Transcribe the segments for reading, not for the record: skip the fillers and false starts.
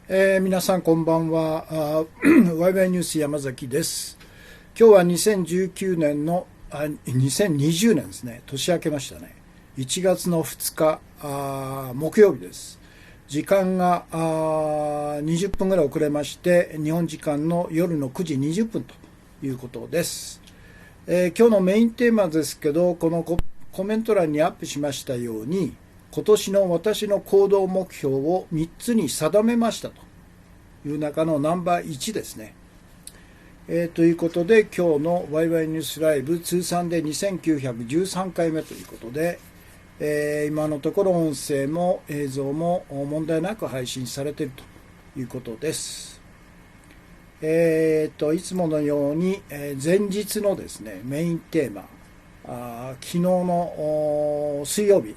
皆さんこんばんは。ワイワイニュース山崎です。今日は2019年の2020年ですね。年明けましたね。1月の2日木曜日です。時間が20分ぐらい遅れまして、日本時間の夜の9時20分ということです。今日のメインテーマですけど、このコメント欄にアップしましたように、今年の私の行動目標を3つに定めましたという中のナンバー1ですね。ということで、今日のワイワイニュースライブ通算で2913回目ということで、今のところ音声も映像も問題なく配信されているということです。いつものように、前日のですね、メインテーマ、昨日の水曜日、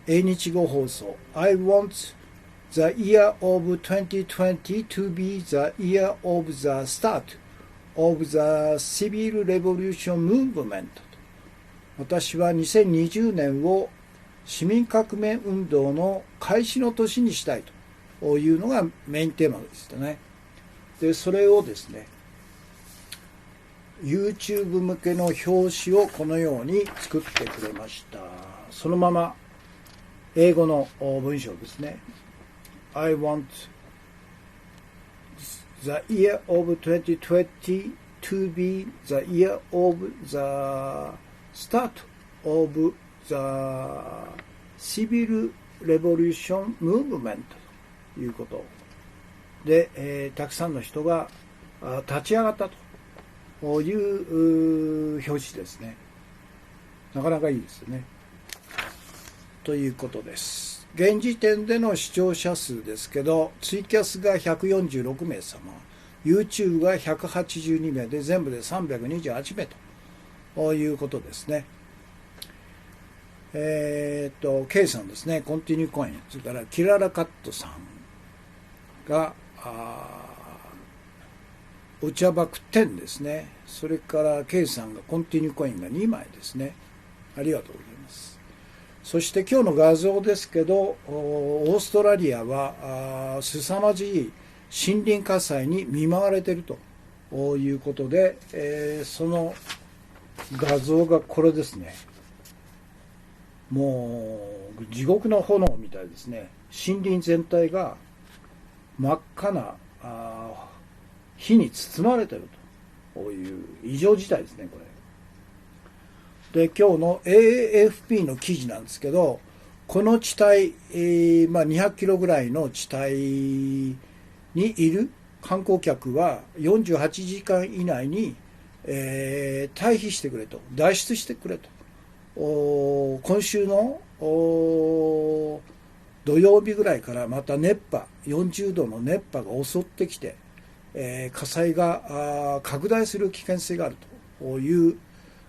英日語放送 I want the year of 2020 to be the year of the start of the civil revolution movement 私は2020年を市民革命運動の開始の年にしたいというのがメインテーマでしたね。で、それをですね YouTube 向けの表紙をこのように作ってくれました。そのまま英語の文章ですね。I want the year of 2020 to be the year of the start of the civil revolution movement ということで、たくさんの人が立ち上がったという表紙ですね。なかなかいいですよね。ということです。現時点での視聴者数ですけど、ツイキャスが146名様、YouTube が182名で全部で328名ということですね。K さんですね、コンティニューコイン、それからキララカットさんがお茶爆10ですね。それから K さんがコンティニューコインが2枚ですね。ありがとうございます。そして今日の画像ですけど、オーストラリアは凄まじい森林火災に見舞われているということで、その画像がこれですね。もう地獄の炎みたいですね。森林全体が真っ赤な火に包まれているという異常事態ですね、これ。で、今日の AFP の記事なんですけど、この地帯、200キロぐらいの地帯にいる観光客は48時間以内に、退避してくれと、脱出してくれと。今週の土曜日ぐらいからまた熱波、40度の熱波が襲ってきて、火災が拡大する危険性があるという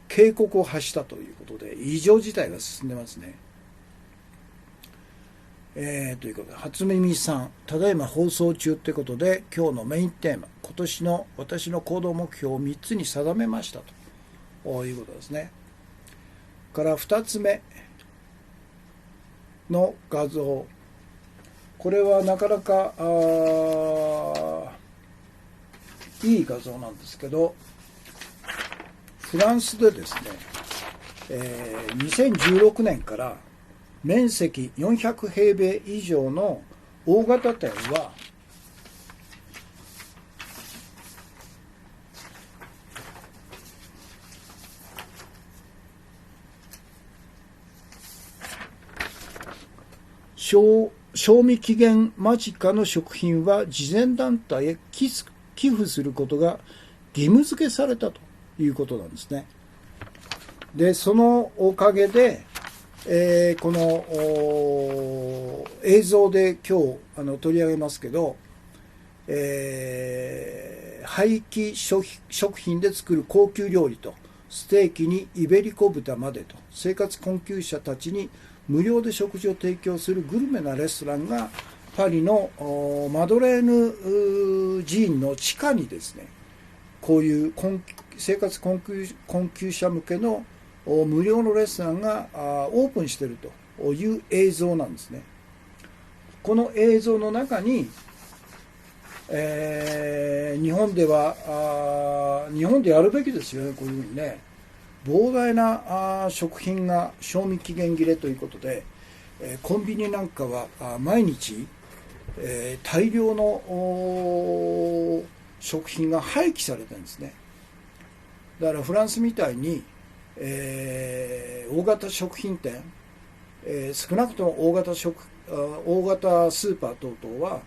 警告を発したということで、異常事態が進んでますね。ということで、初耳さん、ただいま放送中ということで、今日のメインテーマ、今年の私の行動目標を3つに定めましたということですね。から2つ目の画像、これはなかなかいい画像なんですけど、フランスでですね、2016年から面積400平米以上の大型店は賞味期限間近の食品は慈善団体へ寄付することが義務付けされたということなんですね。で、そのおかげで、この映像で今日取り上げますけど、廃棄食品で作る高級料理とステーキにイベリコ豚までと生活困窮者たちに無料で食事を提供するグルメなレストランがパリのマドレーヌ寺院の地下にですね、こういう生活困窮者向けの無料のレストランがオープンしているという映像なんですね。この映像の中に日本では日本でやるべきですよね。こういうふうにね、膨大な食品が賞味期限切れということで、コンビニなんかは毎日、大量の食品が廃棄されてるんですね。だからフランスみたいに、大型食品店、少なくとも大型スーパー等々は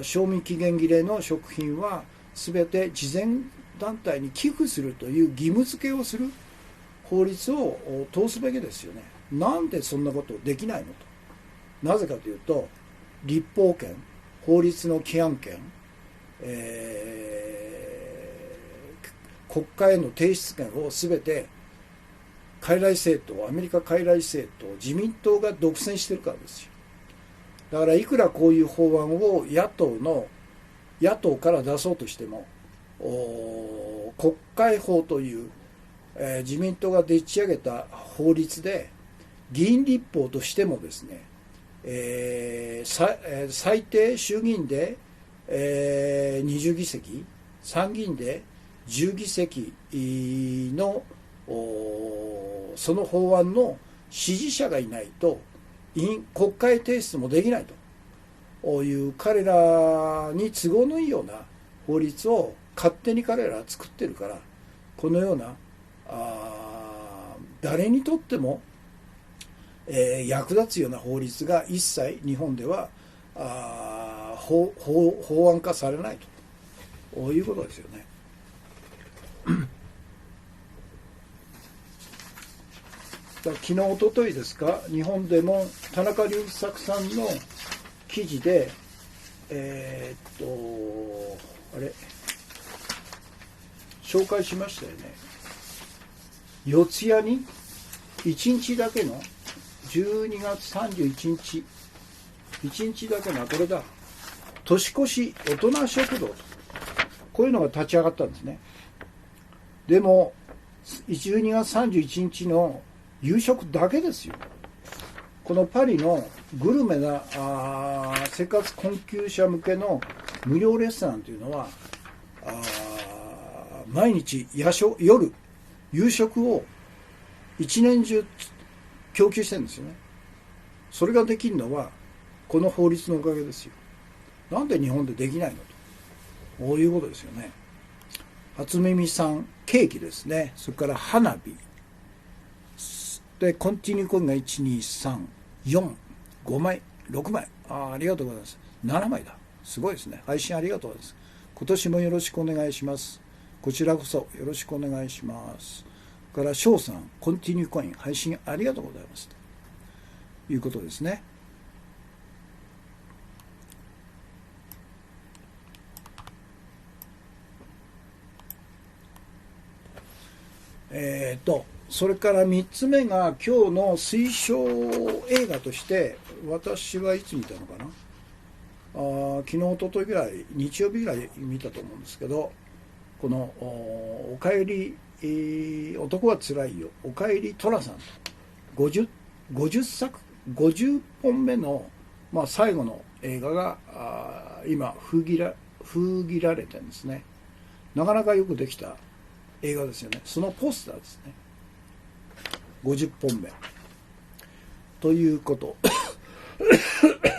賞味期限切れの食品は全て慈善団体に寄付するという義務付けをする法律を通すべきですよね。なんでそんなことできないのと。なぜかというと、立法権、法律の規範権、国会への提出権を全て傀儡政党、アメリカ傀儡政党、自民党が独占してるからですよ。だからいくらこういう法案を野党から出そうとしても、国会法という、自民党がでっち上げた法律で議員立法としてもですね、最低衆議院で、20議席、参議院で10議席のその法案の支持者がいないと国会提出もできないという、彼らに都合のいいような法律を勝手に彼らは作ってるから、このような誰にとっても、役立つような法律が一切日本では法案化されないということですよね。昨日おとといですか、日本でも田中隆作さんの記事で紹介しましたよね。四谷に1日だけの12月31日1日だけのこれだ、年越し大人食堂と、こういうのが立ち上がったんですね。でも12月31日の夕食だけですよ。このパリのグルメな生活困窮者向けの無料レストランというのは毎日夜夕食を一年中供給してるんですよね。それができるのはこの法律のおかげですよ。なんで日本でできないのと、こういうことですよね。初耳さんケーキですね。それから花火で、コンティニューコインが1、2、3、4、5枚、6枚。ありがとうございます。7枚だ。すごいですね。配信ありがとうございます。今年もよろしくお願いします。こちらこそよろしくお願いします。から翔さん、コンティニューコイン配信ありがとうございますということですね。それから3つ目が今日の推奨映画として、私はいつ見たのかな、昨日おとといぐらい、日曜日ぐらい見たと思うんですけど、このおかえり、男はつらいよ、おかえり寅さんと 50本目の、最後の映画が今封切られてるんですね。なかなかよくできた映画ですよね。そのポスターですね。50本目ということ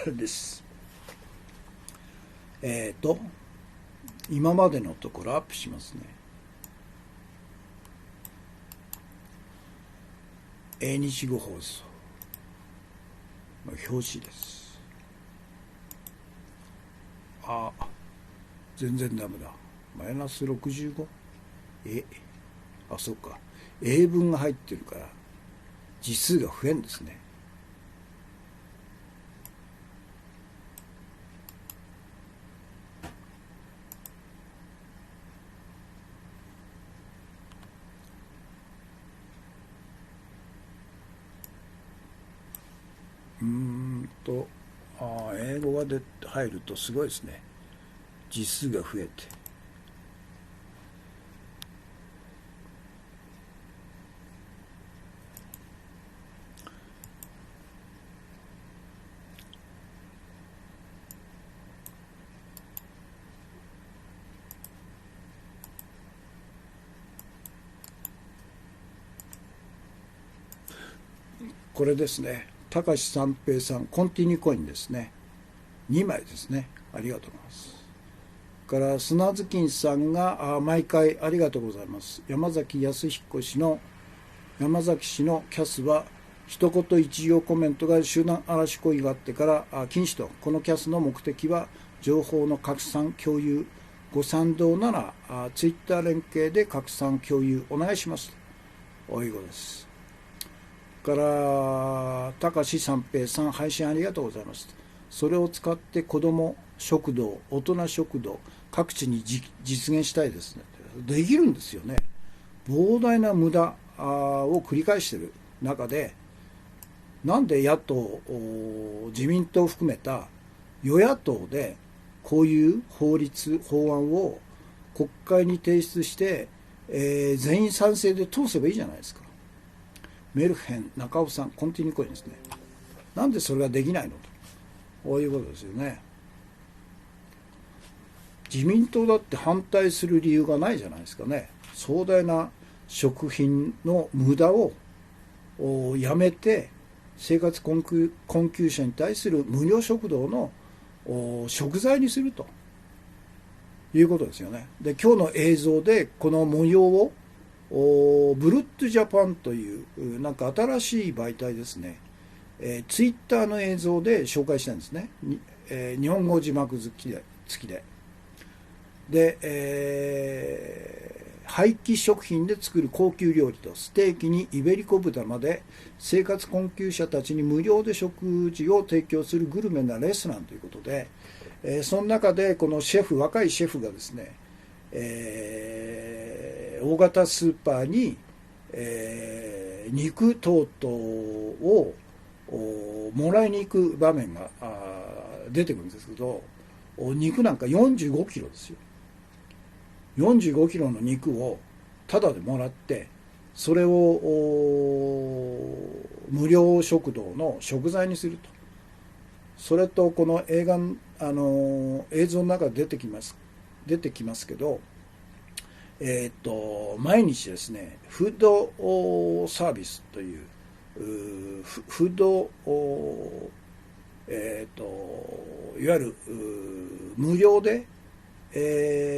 です。今までのところアップしますね。英日語放送の表紙です。全然ダメだ。マイナス 65？ そうか、英文が入ってるから字数が増えんですね。英語が入るとすごいですね。字数が増えて。これですね、高橋三平さんコンティニューコインですね、2枚ですね。ありがとうございます。から砂月金さんが毎回ありがとうございます。山崎康彦氏の山崎氏のキャスは一言一行コメントが集団嵐行為があってから禁止と。このキャスの目的は情報の拡散共有、ご賛同ならツイッター連携で拡散共有お願いしますということです。から高橋三平さん、配信ありがとうございます。それを使って子ども食堂、大人食堂各地に実現したいですね。できるんですよね。膨大な無駄を繰り返している中で、なんで野党、自民党を含めた与野党でこういう法律、法案を国会に提出して、全員賛成で通せばいいじゃないですか。メルヘン、中尾さん、コンティニューコインですね。なんでそれができないのと、こういうことですよね。自民党だって反対する理由がないじゃないですかね。壮大な食品の無駄をやめて、生活困窮者に対する無料食堂の食材にするということですよね。で、今日の映像でこの模様をブルッドジャパンというなんか新しい媒体ですね、ツイッターの映像で紹介したんですね。日本語字幕付きで。で、廃棄食品で作る高級料理とステーキにイベリコ豚まで生活困窮者たちに無料で食事を提供するグルメなレストランということで、その中でこの若いシェフがですね、大型スーパーに、肉等々をもらいに行く場面が出てくるんですけど、肉なんか45キロですよ。45キロの肉をタダでもらって、それを無料食堂の食材にすると。それとこの映像の中で出てきますけど、毎日ですね、フードサービスというフードいわゆる無料で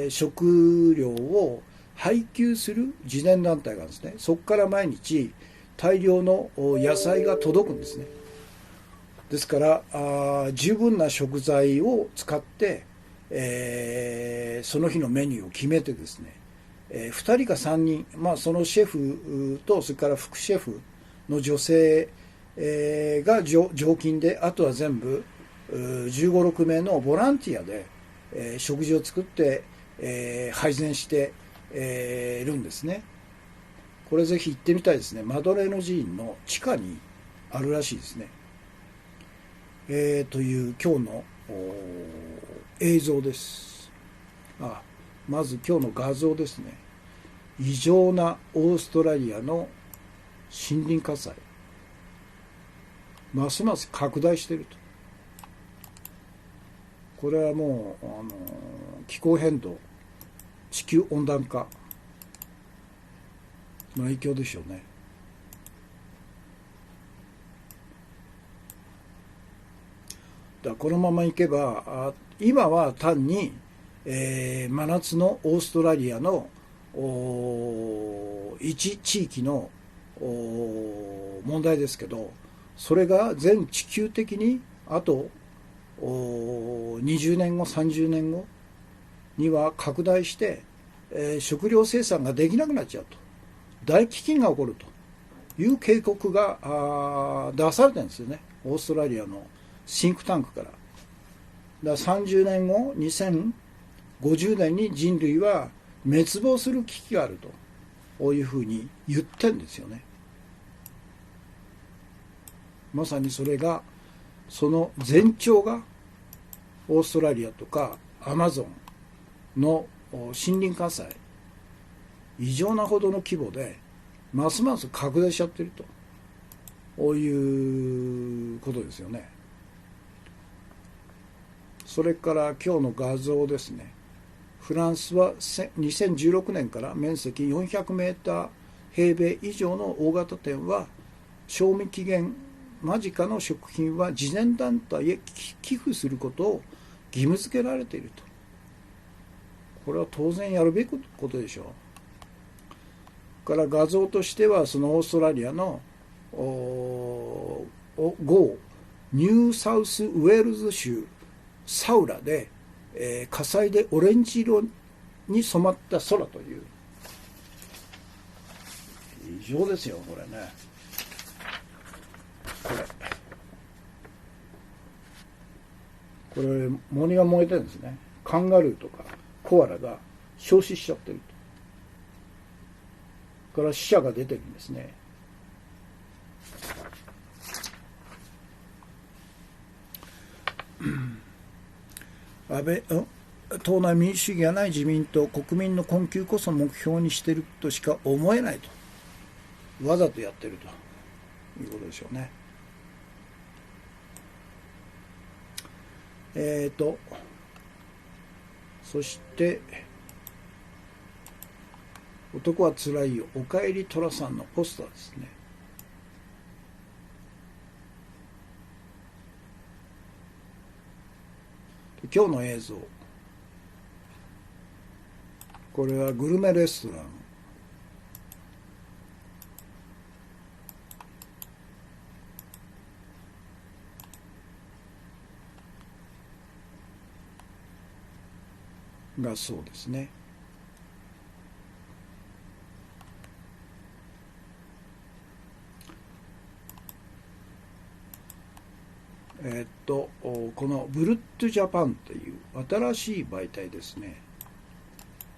食料を配給する慈善団体があるんですね。そこから毎日大量の野菜が届くんですね。ですから十分な食材を使って、その日のメニューを決めてですね、2人か3人、そのシェフとそれから副シェフの女性が常勤で、あとは全部15、6名のボランティアで食事を作って配膳してるんですね。これぜひ行ってみたいですね。マドレーヌ寺院の地下にあるらしいですね。という今日の映像です。まず今日の画像ですね。異常なオーストラリアの森林火災、ますます拡大していると。これはもう気候変動、地球温暖化の影響でしょうね。だからこのままいけば、今は単に、真夏のオーストラリアの一地域の問題ですけど、それが全地球的にあと20年後30年後には拡大して、食料生産ができなくなっちゃうと、大飢饉が起こるという警告が出されてるんですよね、オーストラリアのシンクタンクから。30年後2050年に人類は滅亡する危機があると、こういうふうに言ってるんですよね。まさにそれが、その前兆がオーストラリアとかアマゾンの森林火災、異常なほどの規模でますます拡大しちゃってると、こういうことですよね。それから今日の画像ですね。フランスは2016年から面積400メーター平米以上の大型店は賞味期限間近の食品は慈善団体へ寄付することを義務付けられていると。これは当然やるべきことでしょう。から画像としてはそのオーストラリアのニューサウスウェールズ州サウラで、火災でオレンジ色に染まった空という、異常ですよこれね。これ森が燃えてるんですね。カンガルーとかコアラが焼死しちゃってると。から死者が出てるんですね。党内民主主義がない自民党、国民の困窮こそ目標にしているとしか思えないと、わざとやってるということでしょうね。そして男はつらいよ、おかえり寅さんのポスターですね。今日の映像、これはグルメレストランがそうですね。このブルットジャパンという新しい媒体ですね。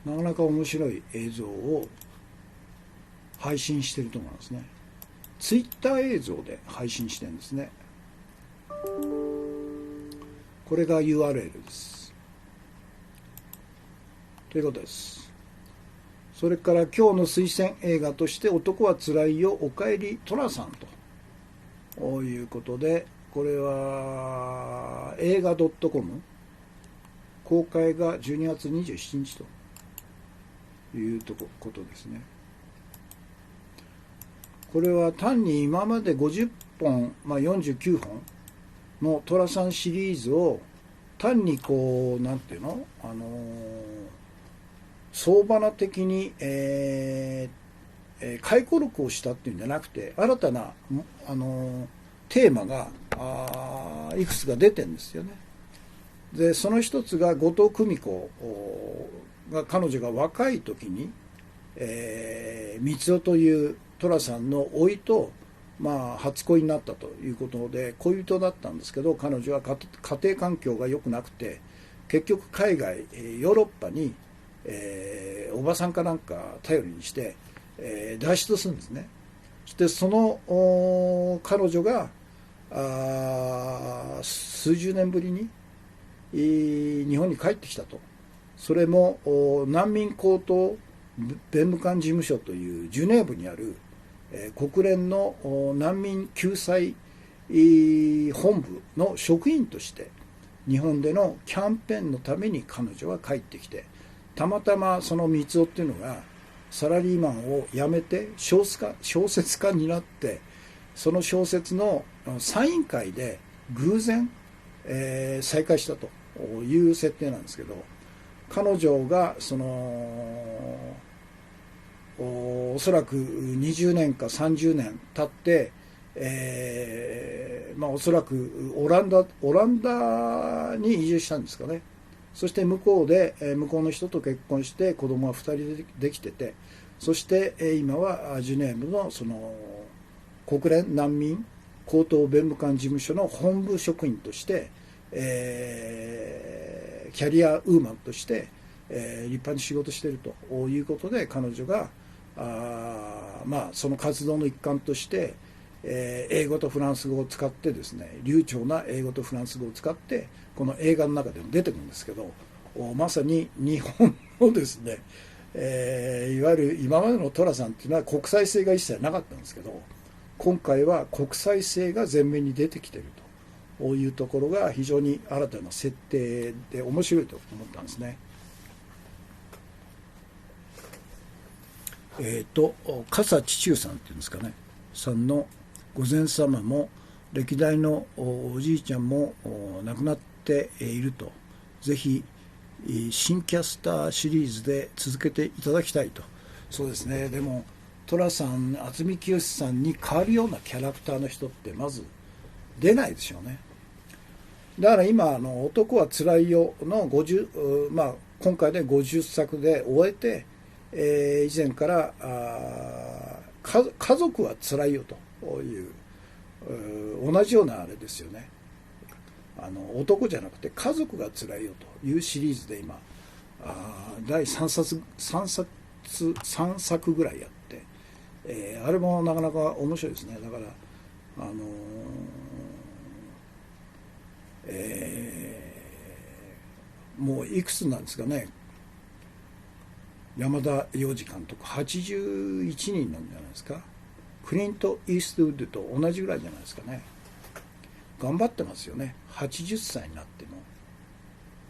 なかなか面白い映像を配信していると思いますね。ツイッター映像で配信してるんですね。これが URL です。ということです。それから今日の推薦映画として男はつらいよ、おかえり寅さんということで、これは映画 .com 公開が12月27日ということですね。これは単に今まで50本、49本の寅さんシリーズを単にこうなんていうの、相場な的に、回顧録をしたっていうんじゃなくて、新たなテーマがいくつか出てるんですよね。でその一つが後藤久美子が、彼女が若い時に、光代という寅さんの甥と、初恋になったということで恋人だったんですけど、彼女は家庭環境が良くなくて結局海外ヨーロッパに、おばさんかなんか頼りにして、脱出するんですね。そしてその彼女が数十年ぶりに日本に帰ってきたと。それも難民高等弁務官事務所というジュネーブにある国連の難民救済本部の職員として日本でのキャンペーンのために彼女は帰ってきて、たまたまその光雄っていうのがサラリーマンを辞めて小説家になって、その小説のサイン会で偶然、再会したという設定なんですけど、彼女がそのおそらく20年か30年経って、おそらくオランダに移住したんですかね。そして向こうの人と結婚して子供が2人できてて、そして今はジュネーブのその国連難民高等弁務官事務所の本部職員として、キャリアウーマンとして、立派に仕事しているということで、彼女がその活動の一環として、英語とフランス語を使ってですね、流暢な英語とフランス語を使ってこの映画の中でも出てくるんですけど、まさに日本のですね、いわゆる今までの寅さんっていうのは国際性が一切なかったんですけど、今回は国際性が前面に出てきているというところが非常に新たな設定で面白いと思ったんですね。笠智中さんっていうんですかね、さんの御前様も歴代のおじいちゃんも亡くなっていると、ぜひ新キャスターシリーズで続けていただきたいと。そうですね。でも寅さん、渥美清さんに変わるようなキャラクターの人ってまず出ないでしょうね。だから今男はつらいよの50、今回で50作で終えて、以前から家族はつらいよという、同じようなあれですよね。男じゃなくて家族がつらいよというシリーズで今第3作ぐらいやって、あれもなかなか面白いですね。だからもういくつなんですかね、山田洋次監督81人なんじゃないですか。クリント・イーストウッドと同じぐらいじゃないですかね。頑張ってますよね。80歳になっても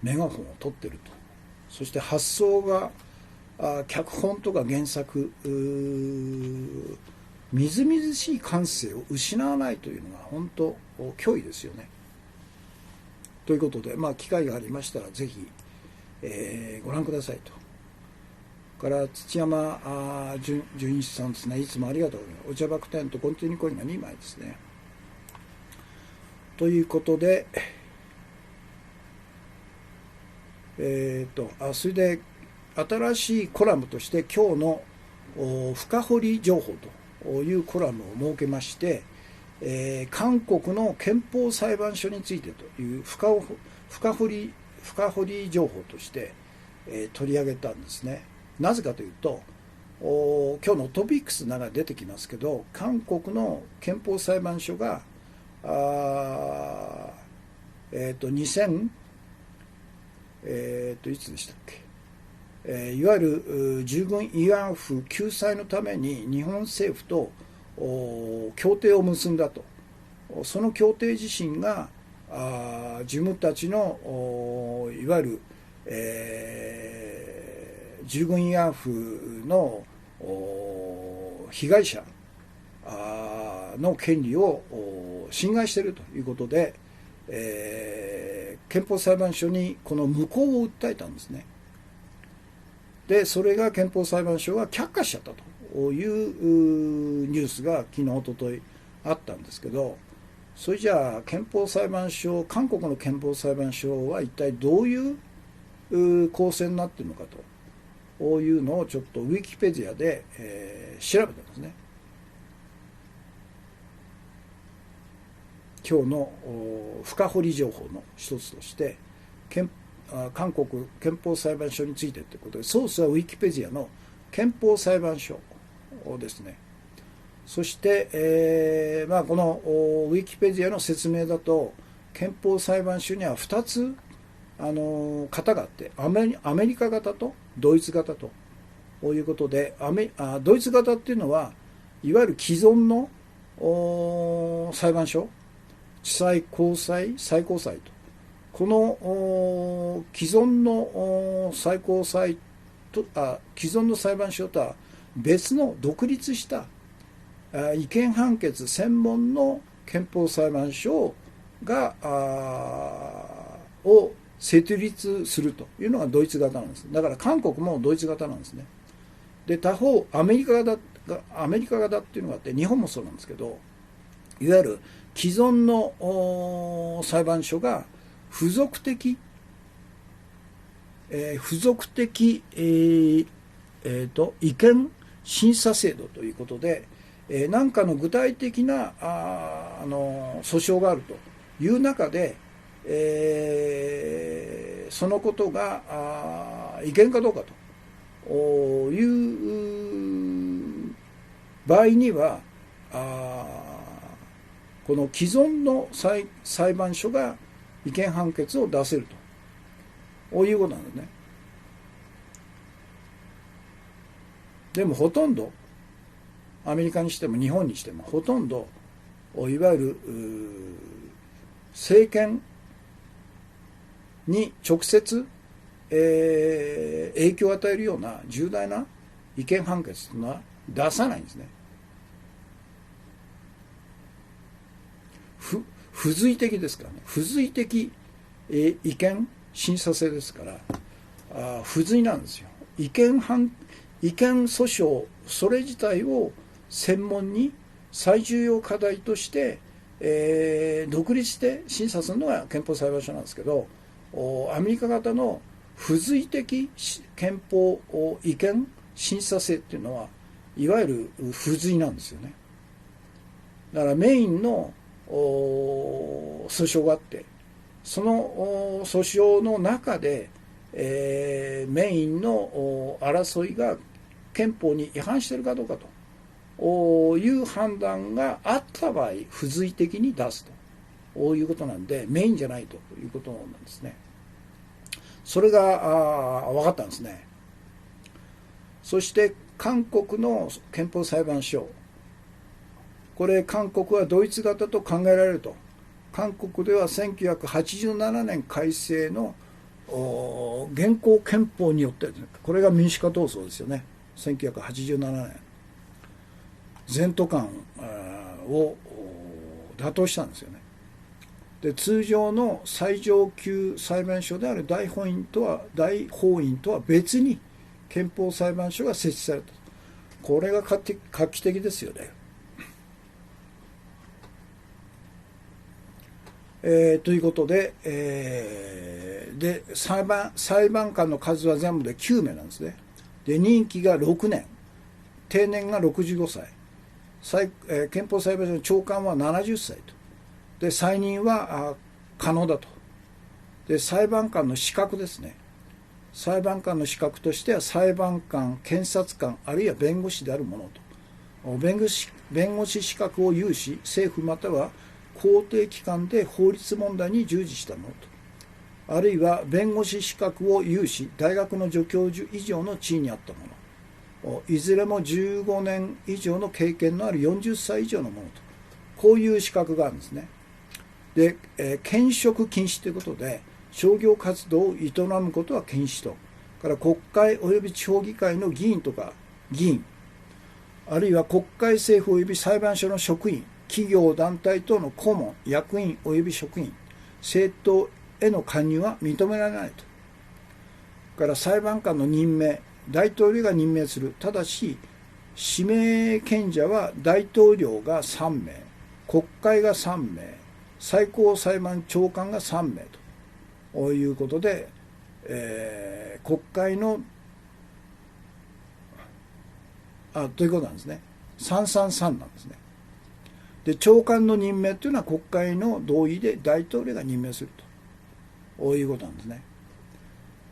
メガホンを取ってると。そして発想が脚本とか原作みずみずしい感性を失わないというのが本当脅威ですよね。ということで、機会がありましたらぜひ、ご覧くださいと。から土山純一さんですね、いつもありがとうございます。お茶バクテンとコンティニューコインが2枚ですね。ということで、それで新しいコラムとして今日の深掘り情報というコラムを設けまして、韓国の憲法裁判所についてという深掘り情報として、取り上げたんですね。なぜかというと、今日のトピックスの中で出てきますけど、韓国の憲法裁判所が2000いつでしたっけ、いわゆる従軍慰安婦救済のために日本政府と協定を結んだと。その協定自身が自分たちのいわゆる、従軍慰安婦の被害者の権利を侵害しているということで、憲法裁判所にこの無効を訴えたんですね。でそれが憲法裁判所が却下しちゃったというニュースが昨日おとといあったんですけど、それじゃあ韓国の憲法裁判所は一体どういう構成になっているのかというのをちょっとウィキペディアで、調べたんですね。今日の深掘り情報の一つとして韓国憲法裁判所についてということで、ソースはウィキペディアの憲法裁判所ですね。そして、このウィキペディアの説明だと、憲法裁判所には2つ型があって、アメリカ型とドイツ型ということで、ドイツ型っていうのはいわゆる既存の裁判所、地裁、高裁、最高裁と、この既存の既存の裁判所とは別の独立した違憲判決専門の憲法裁判所を設立するというのがドイツ型なんです。だから韓国もドイツ型なんですね。で他方アメリカ型っていうのがあって、日本もそうなんですけど、いわゆる既存の裁判所が付属的、違憲審査制度ということで、何かの具体的な訴訟があるという中で、そのことが違憲かどうかという場合には、この既存の裁判所が違憲判決を出せるということなんですね。でもほとんどアメリカにしても日本にしてもほとんどいわゆる政権に直接、影響を与えるような重大な違憲判決というのは出さないんですね。付随的ですからね。付随的、違憲審査制ですから、付随なんですよ。違憲訴訟、それ自体を専門に最重要課題として、独立して審査するのが憲法裁判所なんですけど、アメリカ型の付随的憲法違憲審査制っていうのはいわゆる付随なんですよね。だからメインの訴訟があって、その訴訟の中で、メインの争いが憲法に違反しているかどうかという判断があった場合、付随的に出すということなんで、メインじゃないということなんですね。それが分かったんですね。そして韓国の憲法裁判所、これ韓国はドイツ型と考えられると。韓国では1987年改正の現行憲法によって、これが民主化闘争ですよね。1987年全都監を打倒したんですよね。で、通常の最上級裁判所である大法院とは別に憲法裁判所が設置された。これが画期的ですよね。ということで、裁判官の数は全部で9名なんですね。で、任期が6年、定年が65歳、憲法裁判所の長官は70歳と。で、再任は可能だと。で、裁判官の資格ですね。裁判官の資格としては、裁判官、検察官、あるいは弁護士であるものと。弁護士資格を有し、政府または公定機関で法律問題に従事したものと。あるいは弁護士資格を有し、大学の助教授以上の地位にあったもの。いずれも15年以上の経験のある40歳以上のものと。こういう資格があるんですね。で、兼職禁止ということで、商業活動を営むことは禁止と。から国会及び地方議会の議員とか議員、あるいは国会政府及び裁判所の職員、企業団体等の顧問、役員及び職員、政党への加入は認められないと。から裁判官の任命、大統領が任命する。ただし、指名権者は大統領が3名、国会が3名、最高裁判長官が3名ということで、国会のということなんですね。333なんですね。で、長官の任命というのは国会の同意で大統領が任命するということなんですね。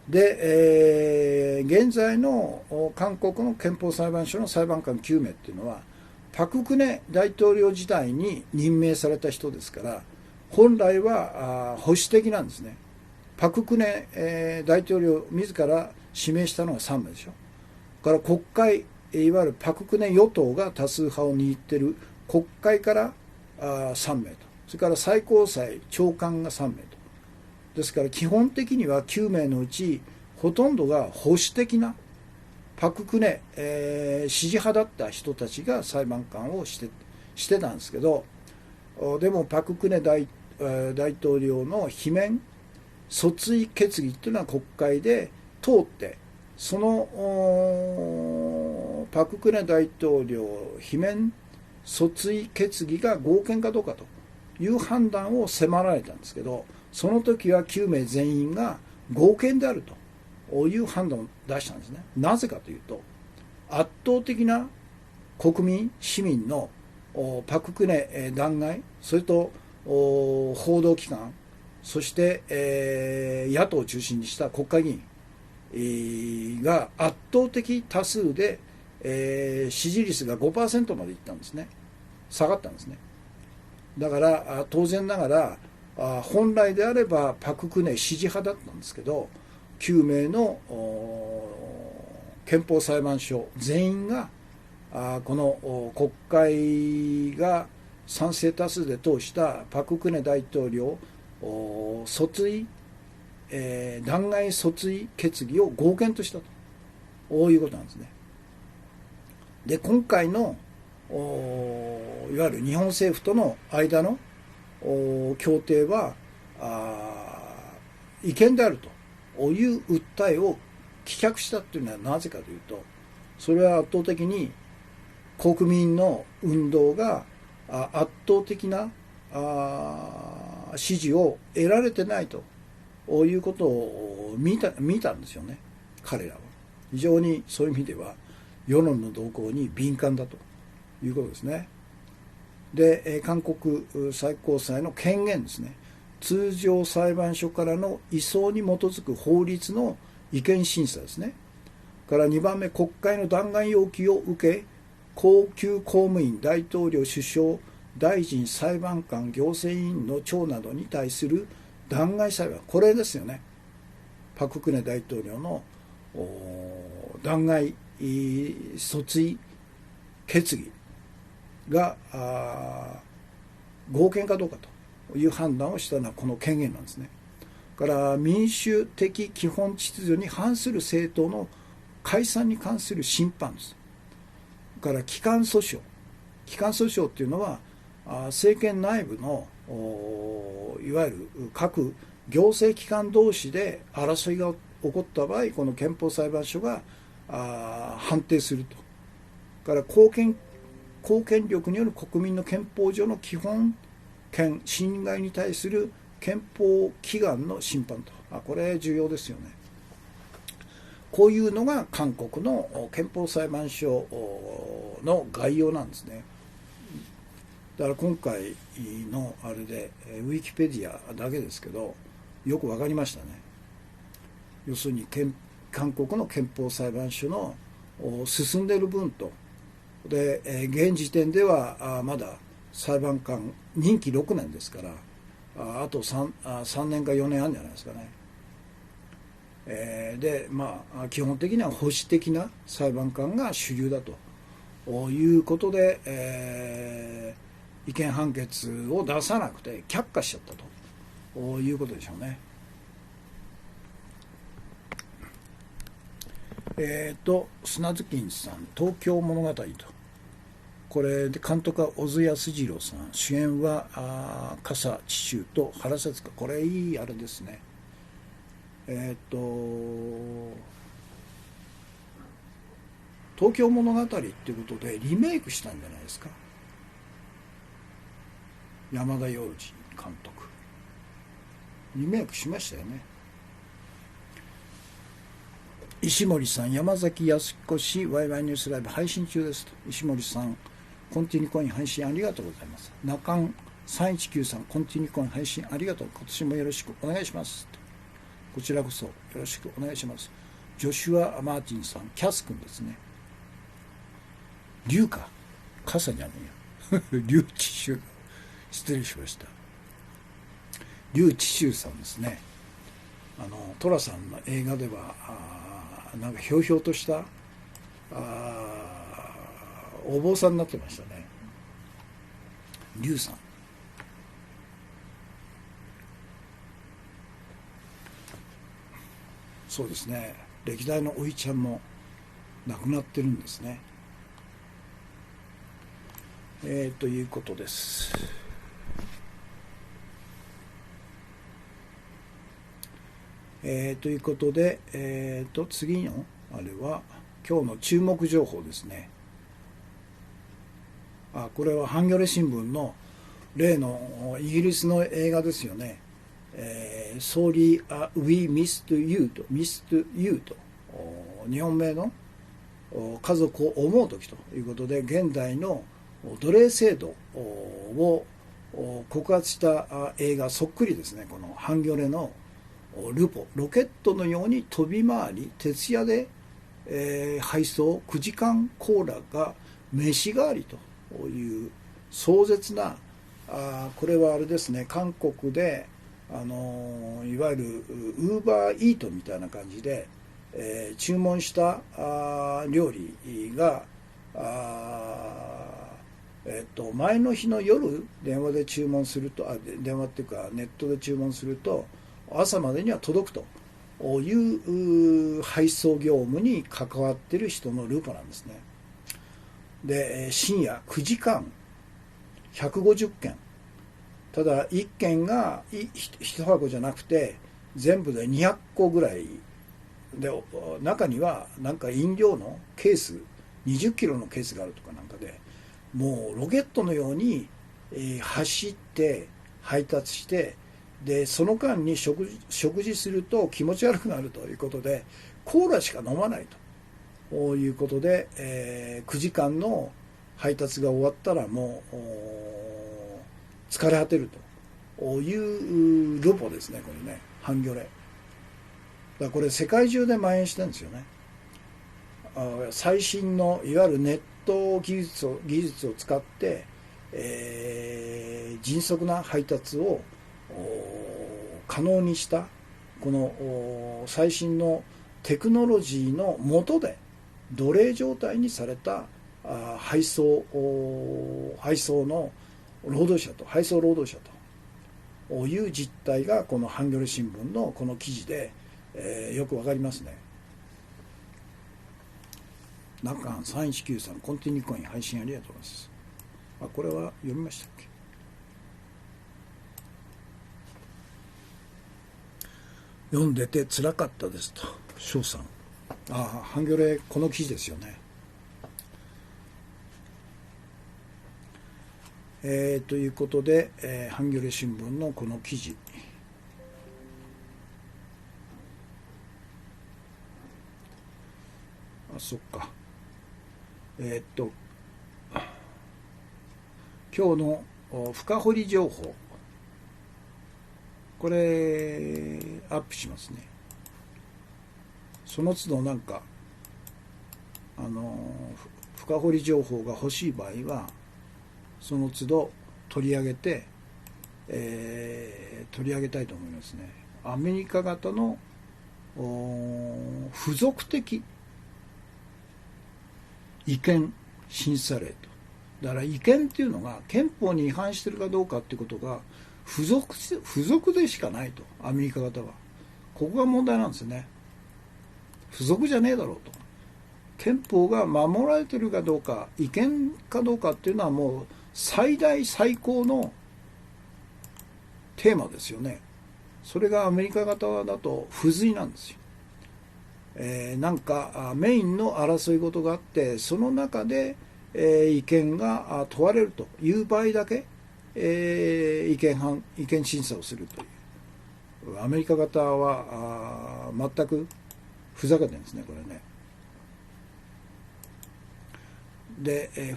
で、現在の韓国の憲法裁判所の裁判官9名っていうのは、パク・クネ大統領時代に任命された人ですから、本来は保守的なんですね。パク・クネ、大統領自ら指名したのが3名でしょ。だから国会、いわゆるパク・クネ与党が多数派を握っている国会から3名と。それから最高裁長官が3名と。ですから基本的には9名のうちほとんどが保守的なパク・クネ、支持派だった人たちが裁判官をしてたんですけど、でもパク・クネ大統領の罷免訴追決議というのは国会で通って、そのパク・クネ大統領罷免訴追決議が合憲かどうかという判断を迫られたんですけど、その時は9名全員が合憲であるという判断を出したんですね。なぜかというと、圧倒的な国民市民のパク・クネ弾劾、それと報道機関、そして、野党を中心にした国会議員が圧倒的多数で、支持率が 5% までいったんですね。下がったんですね。だから当然ながら本来であればパク・クネ支持派だったんですけど、9名の憲法裁判所全員がこの国会が賛成多数で通したパク・クネ大統領弾劾訴追決議を合憲としたということなんですね。で、今回のいわゆる日本政府との間の協定は違憲であるという訴えを棄却したというのはなぜかというと、それは圧倒的に国民の運動が圧倒的な支持を得られてないということを見たんですよね、彼らは。非常にそういう意味では世論の動向に敏感だということですね。で、韓国最高裁の権限ですね、通常裁判所からの移送に基づく法律の違憲審査ですね。から2番目、国会の弾劾要求を受け、高級公務員、大統領、首相、大臣、裁判官、行政院の長などに対する弾劾裁判、これですよね。パク・クネ大統領の弾劾訴追決議が合憲かどうかという判断をしたのはこの権限なんですね。から民主的基本秩序に反する政党の解散に関する審判です。から帰還訴訟っていうのは政権内部のいわゆる各行政機関同士で争いが起こった場合、この憲法裁判所が判定すると。から公権力による国民の憲法上の基本権侵害に対する憲法祈願の審判と。これ重要ですよね。こういうのが韓国の憲法裁判所の概要なんですね。だから今回のあれでウィキペディアだけですけどよく分かりましたね。要するに韓国の憲法裁判所の進んでいる分とで、現時点ではまだ裁判官任期6年ですからあと 3年か4年あるんじゃないですかね。で基本的には保守的な裁判官が主流だということで、違憲判決を出さなくて却下しちゃったということでしょうね。砂月さん、東京物語と。これで監督は小津安二郎さん、主演は笠智秀と原節子。これいいあれですね。東京物語っていうことでリメイクしたんじゃないですか。山田洋次監督リメイクしましたよね。石森さん、山崎康子ワイワイニュースライブ配信中ですと。石森さん、コンティニューコイン配信ありがとうございます。中ん319さん、コンティニューコイン配信ありがとう。今年もよろしくお願いしますと。こちらこそよろしくお願いします。ジョシュア・マーティンさん、キャス君ですね。龍か傘じゃねえよ龍智秀、失礼しました。龍智秀さんですね。寅さんの映画ではなんかひょうひょうとしたお坊さんになってましたね。龍さん、そうですね。歴代のおいちゃんも亡くなってるんですね。ということです。ということで、次のあれは今日の注目情報ですね。これはハンギョレ新聞の例のイギリスの映画ですよね。Sorry, we missed you と missed you と日本名の家族を思う時ということで、現代の奴隷制度を告発した映画そっくりですね。このハンギョレのルポ、ロケットのように飛び回り徹夜で、配送9時間コーラが飯代わりという壮絶なこれはあれですね。韓国でいわゆるウーバーイートみたいな感じで、注文した料理が前の日の夜電話で注文すると電話っていうかネットで注文すると朝までには届くという配送業務に関わっている人のルポなんですね。で深夜9時間150件ただ1件が1箱じゃなくて全部で200個ぐらいで、中にはなんか飲料のケース20キロのケースがあるとかなんかで、もうロケットのように走って配達して、でその間に食事すると気持ち悪くなるということでコーラしか飲まないということで、9時間の配達が終わったらもう疲れ果てるというルポですね、これね、半魚レ。だからこれ世界中で蔓延してるんですよね。最新のいわゆるネット技術を使って、迅速な配達を可能にしたこの最新のテクノロジーの下で奴隷状態にされた配送の労働者と配送労働者という実態がこのハンギョレ新聞のこの記事で、よくわかりますね。中間3193コンティニューコイン配信ありがとうございます。これは読みましたっけ。読んでてつらかったですと翔さん。ハンギョレこの記事ですよね。ということで、ハンギョレ新聞のこの記事、そっか、今日の深掘り情報、これアップしますね。その都度なんか深掘り情報が欲しい場合はその都度取り上げて、取り上げたいと思いますね。アメリカ型の付属的違憲審査令と。だから違憲っていうのが憲法に違反しているかどうかっていうことが付属でしかないと。アメリカ型はここが問題なんですよね。付属じゃねえだろうと。憲法が守られているかどうか違憲かどうかっていうのはもう最大最高のテーマですよね。それがアメリカ型だと付随なんですよ。なんかメインの争い事があってその中で、違憲が問われるという場合だけ、違憲審査をするという。アメリカ型は全くふざけてるんですね、これね。で、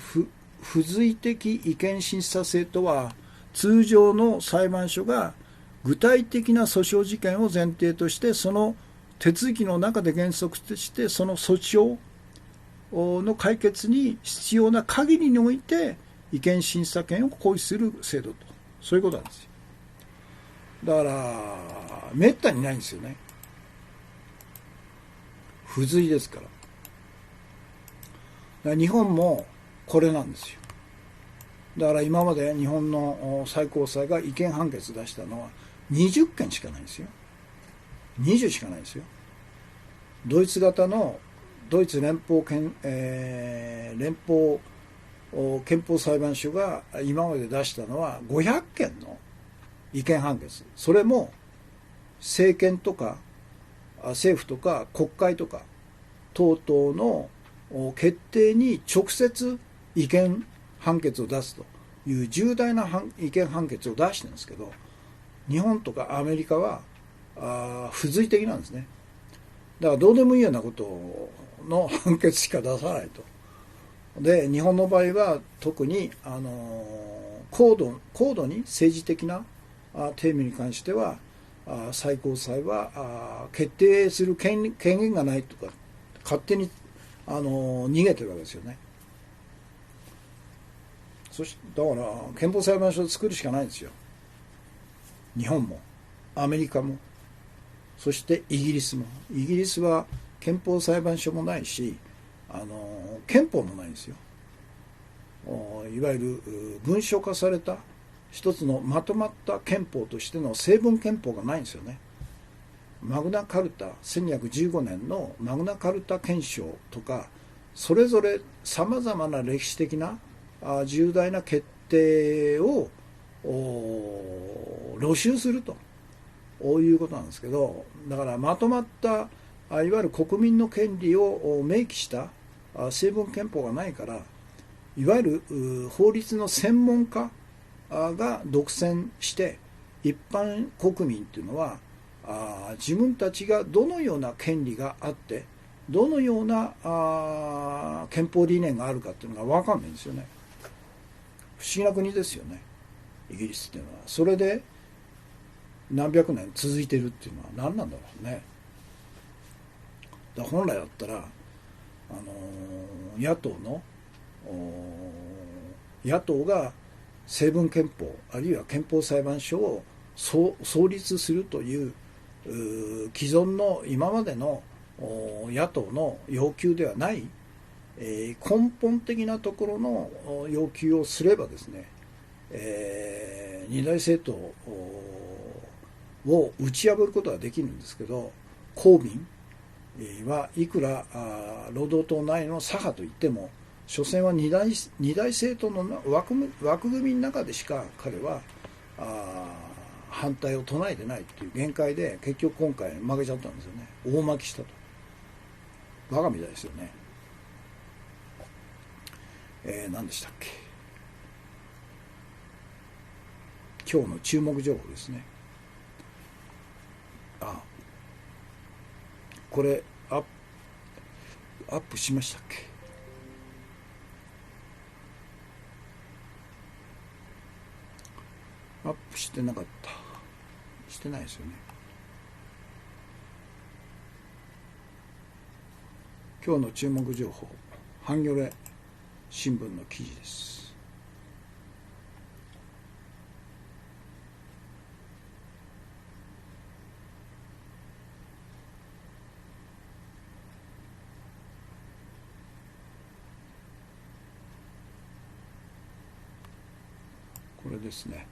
付随的違憲審査制とは通常の裁判所が具体的な訴訟事件を前提としてその手続きの中で原則としてその訴訟の解決に必要な限りにおいて違憲審査権を行使する制度と、そういうことなんですよ。だからめったにないんですよね。付随ですから。だから日本もこれなんですよ。だから今まで日本の最高裁が違憲判決出したのは20件しかないんですよ。20しかないですよ。ドイツ型のドイツ連邦憲法裁判所が今まで出したのは500件の違憲判決。それも政権とか政府とか国会とか等々の決定に直接違憲判決を出すという重大な違憲判決を出してるんですけど、日本とかアメリカは付随的なんですね。だからどうでもいいようなことの判決しか出さないと。で日本の場合は特に高度に政治的なテーマに関しては最高裁は決定する権限がないとか勝手に逃げてるわけですよね。だから憲法裁判所を作るしかないんですよ。日本もアメリカもそしてイギリスも。イギリスは憲法裁判所もないし憲法もないんですよ。いわゆる文書化された一つのまとまった憲法としての成文憲法がないんですよね。マグナカルタ1215年のマグナカルタ憲章とかそれぞれさまざまな歴史的な重大な決定を露襲するということなんですけど、だからまとまったいわゆる国民の権利を明記した成文憲法がないから、いわゆる法律の専門家が独占して、一般国民っていうのは自分たちがどのような権利があってどのような憲法理念があるかっていうのが分かんないんですよね。不思議な国ですよね、イギリスっていうのは。それで何百年続いてるっていうのは何なんだろうね。だから本来だったら野党が成文憲法あるいは憲法裁判所を創立するという既存の今までの野党の要求ではない、根本的なところの要求をすればですね、二大政党を打ち破ることができるんですけど、公民はいくら労働党内の左派といっても所詮は二大政党の枠組みの中でしか彼は反対を唱えてないっていう限界で、結局今回負けちゃったんですよね。大負けしたと。バカみたいですよね。何でしたっけ、今日の注目情報ですね。これアップしましたっけ。アップしてなかった。してないですよね。今日の注目情報、ハンギョレ新聞の記事です。これですね。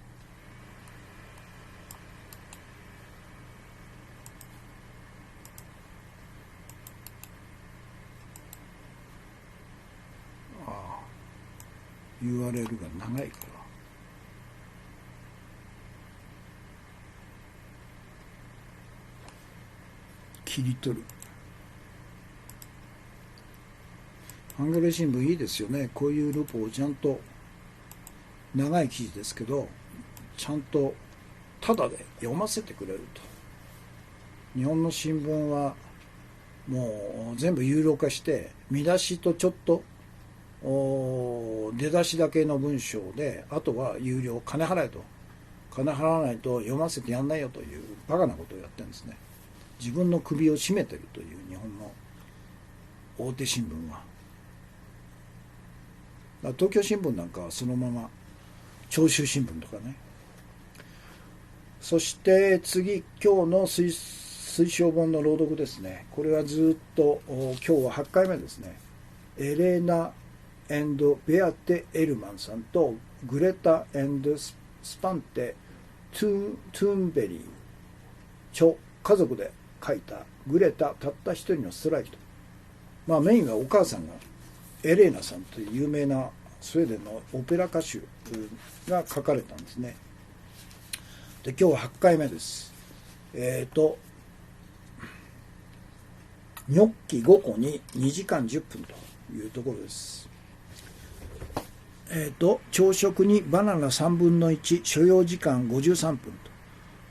URL が長いから切り取る。ハンギョレ新聞いいですよね。こういうルポをちゃんと、長い記事ですけどちゃんとタダで読ませてくれると。日本の新聞はもう全部有料化して、見出しとちょっと出だしだけの文章で、あとは有料、金払えと、金払わないと読ませてやんないよというバカなことをやってるんですね。自分の首を絞めてるという日本の大手新聞は。東京新聞なんかはそのまま、長州新聞とかね。そして次、今日の推奨本の朗読ですね。これはずっと今日は8回目ですね。エレナ・ベアテ・エルマンさんとグレタ・スパンテ・トゥーンベリー著、家族で書いたグレタたった一人のストライキと。メインはお母さんがエレーナさんという有名なスウェーデンのオペラ歌手が書かれたんですね。で、今日は8回目です。ニョッキ5個に2時間10分というところです。朝食にバナナ3分の1、所要時間53分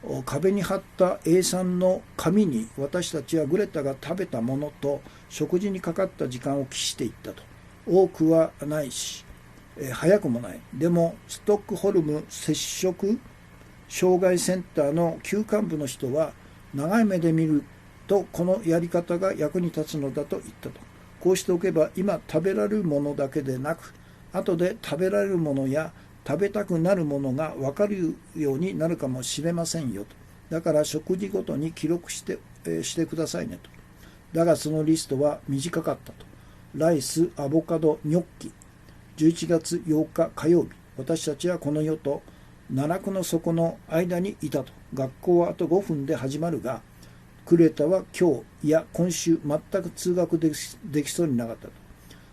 と。壁に貼った A3 の紙に私たちはグレタが食べたものと食事にかかった時間を記していったと。多くはないし、早くもない。でもストックホルム摂食障害センターの旧幹部の人は、長い目で見るとこのやり方が役に立つのだと言ったと。こうしておけば今食べられるものだけでなく、後で食べられるものや食べたくなるものが分かるようになるかもしれませんよと。だから食事ごとに記録してくださいねと。だがそのリストは短かったと。ライス、アボカド、ニョッキ。11月8日火曜日、私たちはこの世と奈落の底の間にいたと。学校はあと5分で始まるが、クレタは今日、いや今週全く通学できそうになかったと。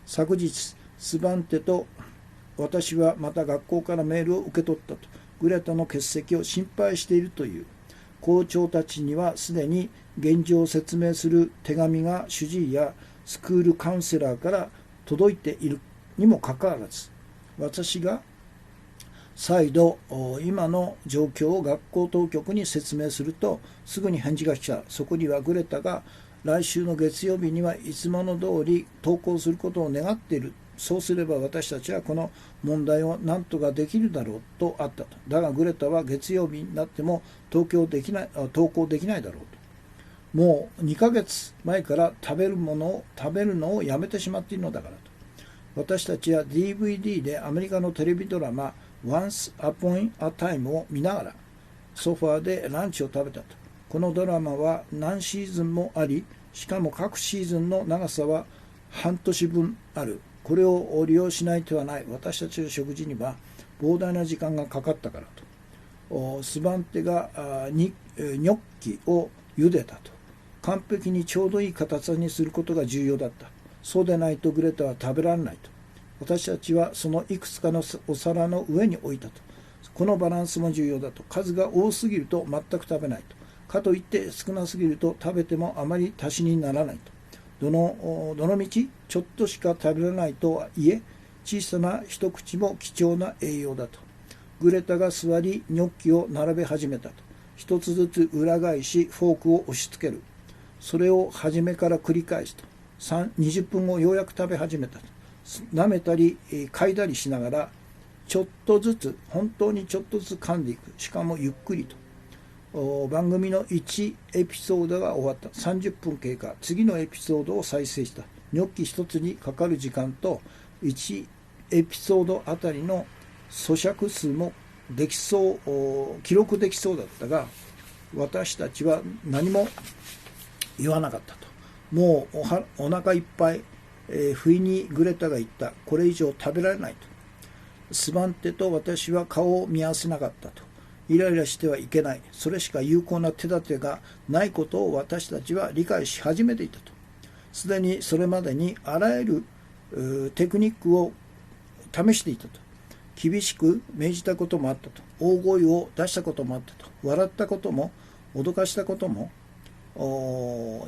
昨日スバンテと私はまた学校からメールを受け取ったと。グレタの欠席を心配しているという校長たちにはすでに現状を説明する手紙が主治医やスクールカウンセラーから届いているにもかかわらず、私が再度今の状況を学校当局に説明すると、すぐに返事が来た。そこにはグレタが来週の月曜日にはいつもの通り登校することを願っている。そうすれば私たちはこの問題を何とかできるだろうとあったと。だがグレタは月曜日になっても登校できないだろうと。もう2ヶ月前から食べるのをやめてしまっているのだからと。私たちは DVD でアメリカのテレビドラマ Once Upon a Time を見ながらソファーでランチを食べたと。このドラマは何シーズンもあり、しかも各シーズンの長さは半年分ある。これを利用しない手はない。私たちの食事には膨大な時間がかかったからと。スバンテがニョッキを茹でたと。完璧にちょうどいい硬さにすることが重要だった。そうでないとグレタは食べられないと。私たちはそのいくつかのお皿の上に置いたと。このバランスも重要だと。数が多すぎると全く食べないと。かといって少なすぎると食べてもあまり足しにならないと。どのみちちょっとしか食べられないとはいえ、小さな一口も貴重な栄養だと。グレタが座りニョッキを並べ始めたと。一つずつ裏返しフォークを押し付ける。それを初めから繰り返すと。20分後ようやく食べ始めたと。舐めたり嗅いだりしながらちょっとずつ、本当にちょっとずつ噛んでいく。しかもゆっくりと。番組の1エピソードが終わった。30分経過。次のエピソードを再生した。ニョッキ一つにかかる時間と1エピソードあたりの咀嚼数も記録できそうだったが、私たちは何も言わなかったと。もうお腹いっぱい、不意にグレタが言った。これ以上食べられないと。スバンテと私は顔を見合わせなかったと。イライラしてはいけない。それしか有効な手立てがないことを私たちは理解し始めていたと。すでにそれまでにあらゆるテクニックを試していたと。厳しく命じたこともあったと。大声を出したこともあったと。笑ったことも、脅かしたことも、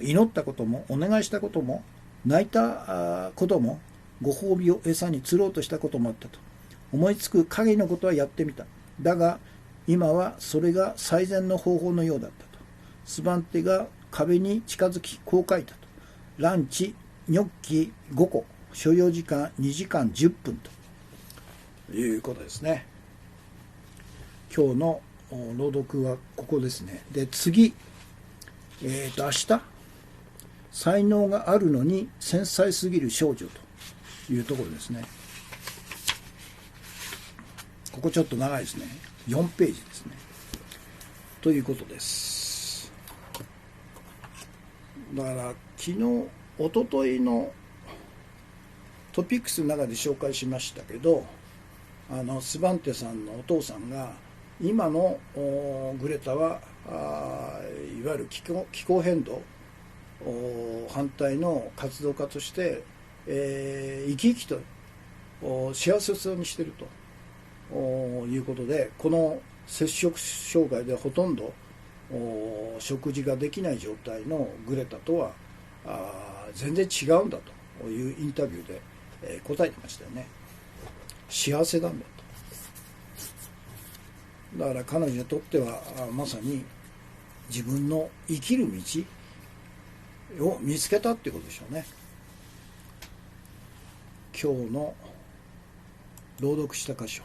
祈ったことも、お願いしたことも、泣いたことも、ご褒美を餌に釣ろうとしたこともあったと。思いつく限りのことはやってみた。だが今はそれが最善の方法のようだったと。スバンテが壁に近づきこう書いたと。ランチニョッキ5個、所要時間2時間10分ということですね。今日の朗読はここですね。で次、明日、才能があるのに繊細すぎる少女というところですね。ここちょっと長いですね。4ページですね。ということです。だから昨日、おとといのトピックスの中で紹介しましたけど、スバンテさんのお父さんが今のグレタはいわゆる気候変動反対の活動家として、生き生きと幸せそうにしているということで、この摂食障害でほとんど食事ができない状態のグレタとは全然違うんだというインタビューで答えてましたよね。幸せなんだと。だから彼女にとってはまさに自分の生きる道を見つけたっていうことでしょうね。今日の朗読した箇所、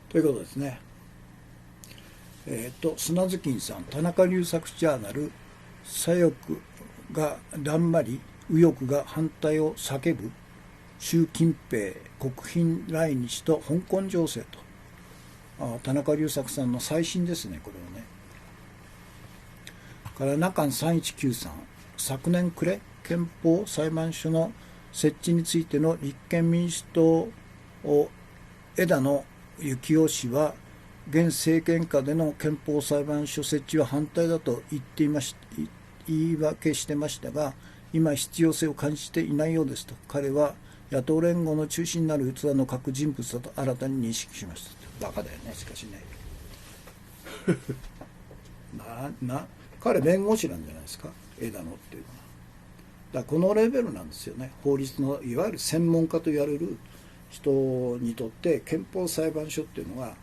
ということですね。砂月金さん、田中流作ジャーナル、左翼がだんまり、右翼が反対を叫ぶ、習近平国賓来日と香港情勢と。田中流作さんの最新ですね、これはね。から中319さん、昨年暮れ、憲法裁判所の設置についての立憲民主党枝野幸男氏は、現政権下での憲法裁判所設置は反対だと言い訳してましたが、今必要性を感じていないようですと。彼は野党連合の中心になる器の各人物だと新たに認識しました。バカだよね、しかしね。彼弁護士なんじゃないですか、枝野っていうのは。だからこのレベルなんですよね。法律のいわゆる専門家と言われる人にとって憲法裁判所っていうのは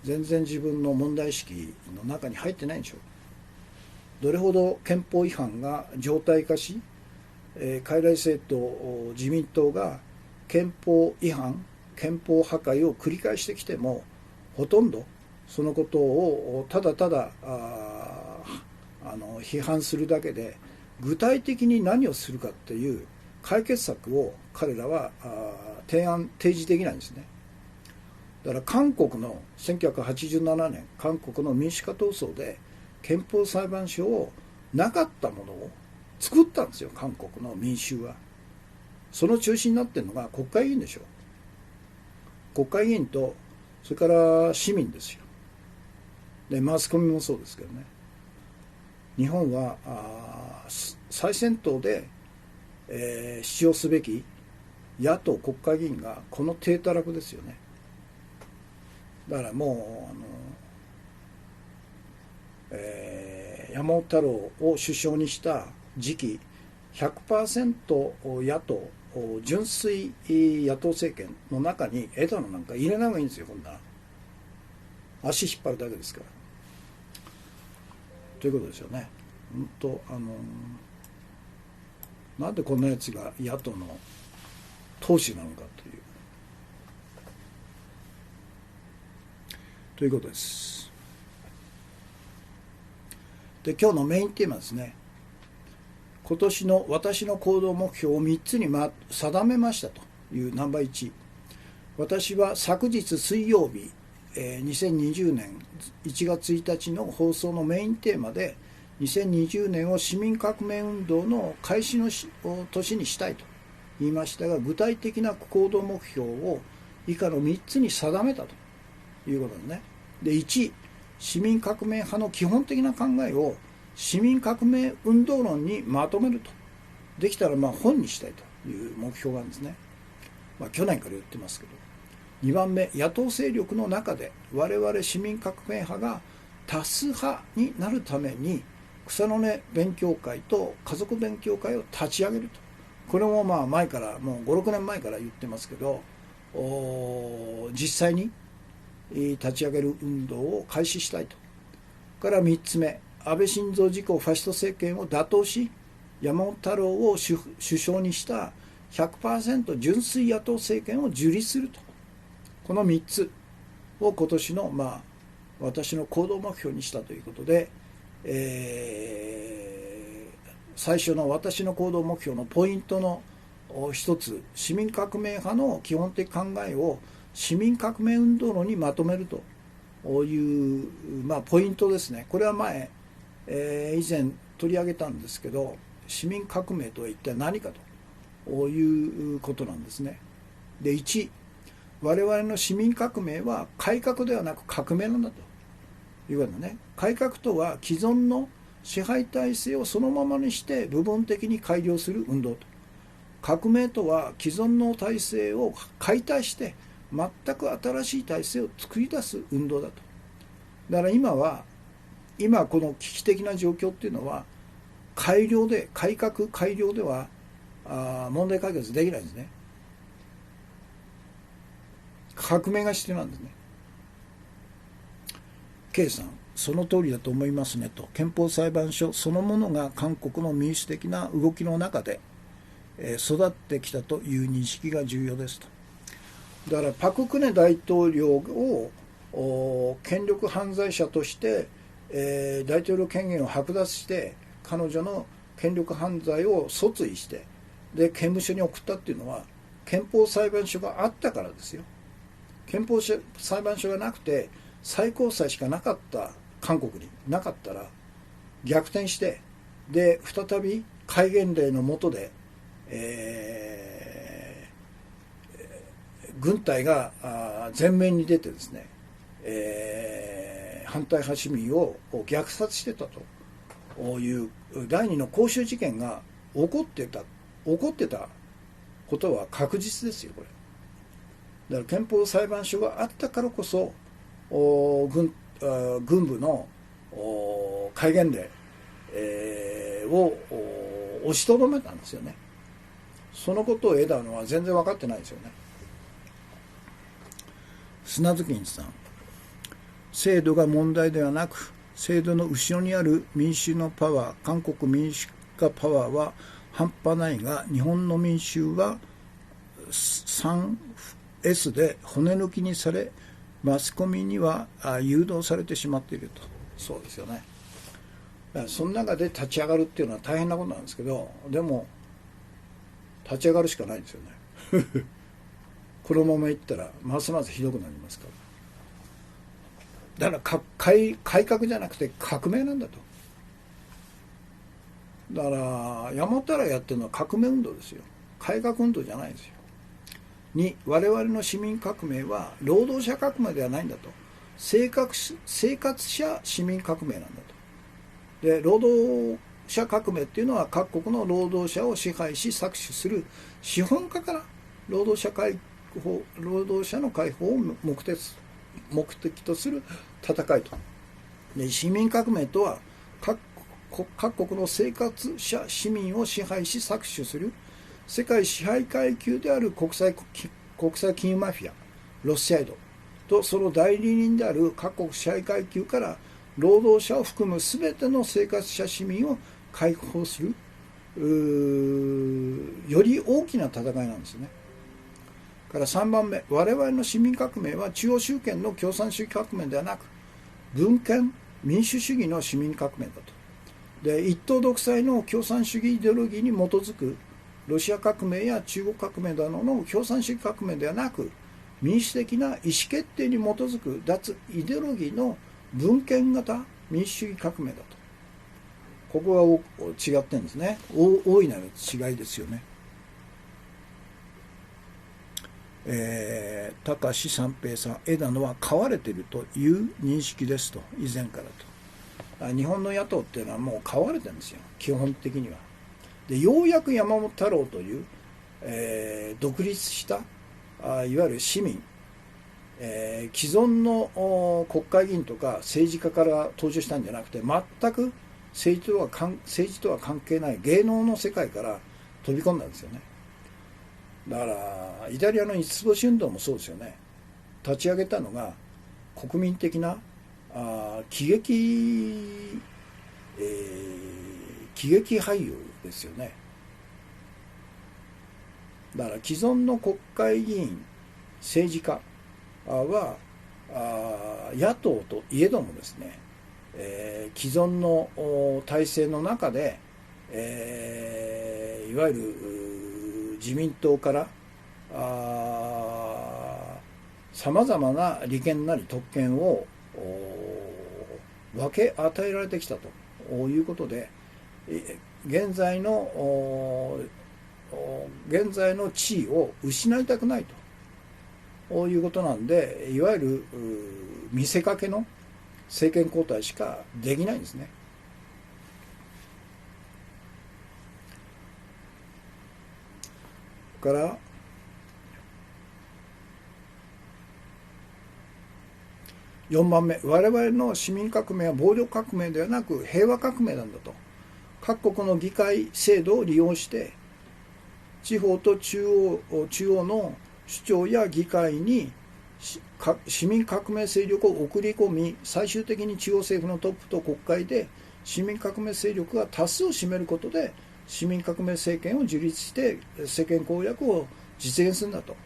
全然自分の問題意識の中に入ってないんでしょう。どれほど憲法違反が常態化し、傀儡政党自民党が憲法違反、憲法破壊を繰り返してきても、ほとんどそのことをただただ批判するだけで、具体的に何をするかっていう解決策を彼らは提示できないんですね。だから韓国の1987年韓国の民主化闘争で憲法裁判所をなかったものを作ったんですよ、韓国の民衆は。その中心になっているのが国会議員でしょ。国会議員とそれから市民ですよ。でマスコミもそうですけどね。日本は最先頭で、主張すべき野党国会議員がこの体たらくですよね。だからもう山本太郎を首相にした時期 100% 野党純粋野党政権の中に枝野なんか入れない方がいいんですよ。こんな足引っ張るだけですから。ということですよね。本当なんでこんなやつが野党の党首なのかということです。で、今日のメインテーマですね。今年の私の行動目標を3つに定めましたというナンバー1。私は昨日水曜日、2020年1月1日の放送のメインテーマで、2020年を市民革命運動の開始の年にしたいと言いましたが、具体的な行動目標を以下の3つに定めたということですね。で、1、市民革命派の基本的な考えを市民革命運動論にまとめると。できたら本にしたいという目標があるんですね。去年から言ってますけど。2番目、野党勢力の中で我々市民革命派が多数派になるために草の根勉強会と家族勉強会を立ち上げると。これも前からもう5、6年前から言ってますけど、実際に立ち上げる運動を開始したいと。から3つ目、安倍晋三自公ファシスト政権を打倒し、山本太郎を首相にした 100% 純粋野党政権を樹立すると。この3つを今年の私の行動目標にしたということで、最初の私の行動目標のポイントの一つ、市民革命派の基本的考えを市民革命運動論にまとめるという、ポイントですね。これは前、以前取り上げたんですけど、市民革命とは一体何かということなんですね。で、1、我々の市民革命は改革ではなく革命なんだということね。改革とは既存の支配体制をそのままにして部分的に改良する運動と。革命とは既存の体制を解体して全く新しい体制を作り出す運動だと。だから今この危機的な状況っていうのは改革改良では問題解決できないんですね。革命が必要なんですね。K さん、その通りだと思いますねと。憲法裁判所そのものが韓国の民主的な動きの中で育ってきたという認識が重要ですと。だからパク・クネ大統領を権力犯罪者として、大統領権限を剥奪して彼女の権力犯罪を訴追してで刑務所に送ったっていうのは憲法裁判所があったからですよ。憲法裁判所がなくて最高裁しかなかった韓国になかったら逆転してで再び戒厳令の下で、軍隊が前面に出てですね、反対派市民を虐殺してたという第二の光州事件が起こってたことは確実ですよ、これ。だから憲法裁判所があったからこそ軍部の戒厳令、を押しとどめたんですよね。そのことを得たのは全然分かってないですよね。砂月さん、制度が問題ではなく制度の後ろにある民衆のパワー、韓国民主化パワーは半端ないが、日本の民衆は 3S で骨抜きにされ、マスコミには誘導されてしまっていると。そうですよね。だからその中で立ち上がるっていうのは大変なことなんですけど、でも立ち上がるしかないんですよねこのままいったらますますひどくなりますから。だから改革じゃなくて革命なんだと。だから山本らやってるのは革命運動ですよ。改革運動じゃないんですよ。2、我々の市民革命は労働者革命ではないんだと。生活者市民革命なんだと。で、労働者革命っていうのは各国の労働者を支配し搾取する資本家から労働者の解放を目的とする戦いと。で、市民革命とは各国の生活者市民を支配し搾取する世界支配階級である国際金融マフィアロスチャイドとその代理人である各国支配階級から労働者を含む全ての生活者市民を解放するより大きな戦いなんですね。から3番目、我々の市民革命は中央集権の共産主義革命ではなく分権民主主義の市民革命だと。で、一党独裁の共産主義イデオロギーに基づくロシア革命や中国革命などの共産主義革命ではなく、民主的な意思決定に基づく脱イデオロギーの分権型民主主義革命だと。ここが違ってるんですね。大いなる違いですよね。高志三平さん、枝野は飼われているという認識ですと、以前からと。日本の野党っていうのはもう飼われてるんですよ、基本的には。で、ようやく山本太郎という、独立したいわゆる市民、既存の国会議員とか政治家から登場したんじゃなくて、全く政治とは関係ない芸能の世界から飛び込んだんですよね。だからイタリアの五つ星運動もそうですよね。立ち上げたのが国民的な喜劇俳優ですよね。だから既存の国会議員政治家は野党といえどもですね、既存の体制の中で、いわゆる自民党からさまざまな利権なり特権を分け与えられてきたということで、現在の地位を失いたくないということなんで、いわゆる見せかけの政権交代しかできないんですね。から4番目、我々の市民革命は暴力革命ではなく平和革命なんだと。各国の議会制度を利用して地方と中央の首長や議会に市民革命勢力を送り込み、最終的に中央政府のトップと国会で市民革命勢力が多数を占めることで市民革命政権を樹立して政権公約を実現するんだと。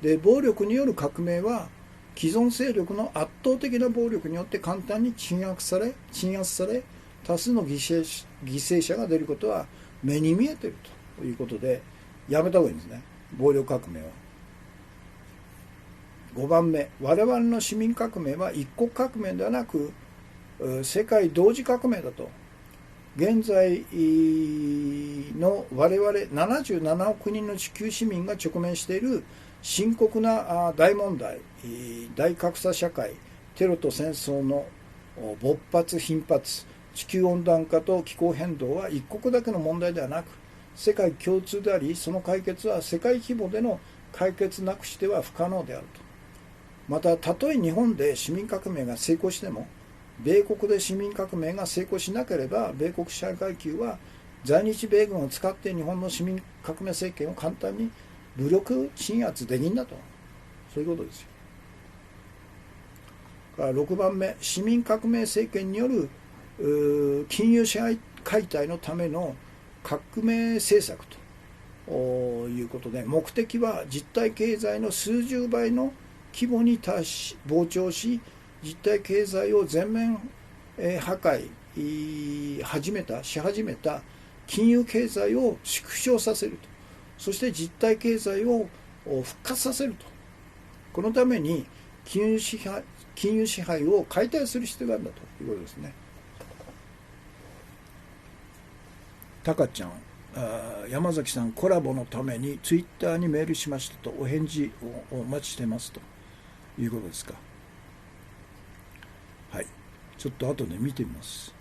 で、暴力による革命は既存勢力の圧倒的な暴力によって簡単に鎮圧され多数の犠牲者が出ることは目に見えているということで、やめた方がいいんですね、暴力革命は。5番目、我々の市民革命は一国革命ではなく世界同時革命だと。現在の我々77億人の地球市民が直面している深刻な大問題、大格差社会、テロと戦争の勃発頻発、地球温暖化と気候変動は一国だけの問題ではなく世界共通であり、その解決は世界規模での解決なくしては不可能であると。また、たとえ日本で市民革命が成功しても、米国で市民革命が成功しなければ、米国支配階級は在日米軍を使って日本の市民革命政権を簡単に武力鎮圧できんだと。そういうことですよ。から6番目、市民革命政権による金融支配解体のための革命政策ということで、目的は実体経済の数十倍の規模に達し膨張し、実体経済を全面破壊し始めた金融経済を縮小させると。そして実体経済を復活させると。このために金融支配を解体する必要があるんだということですね。タカちゃん、山崎さん、コラボのためにツイッターにメールしましたと、お返事をお待ちしてますということですか。はい、ちょっと後で見てみます。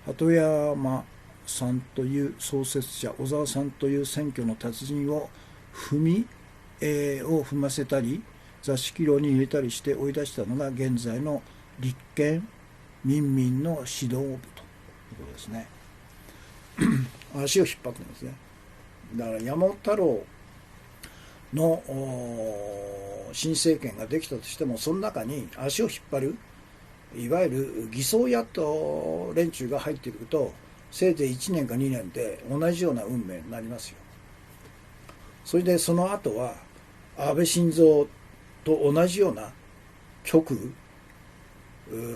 鳩山さんという創設者、小沢さんという選挙の達人を踏ませたり、座敷牢に入れたりして追い出したのが現在の立憲民民の指導部ということですね。足を引っ張ってますね。だから山本太郎の新政権ができたとしても、その中に足を引っ張るいわゆる偽装野党連中が入ってくると、せいぜい1年か2年で同じような運命になりますよ。それでその後は安倍晋三と同じような極右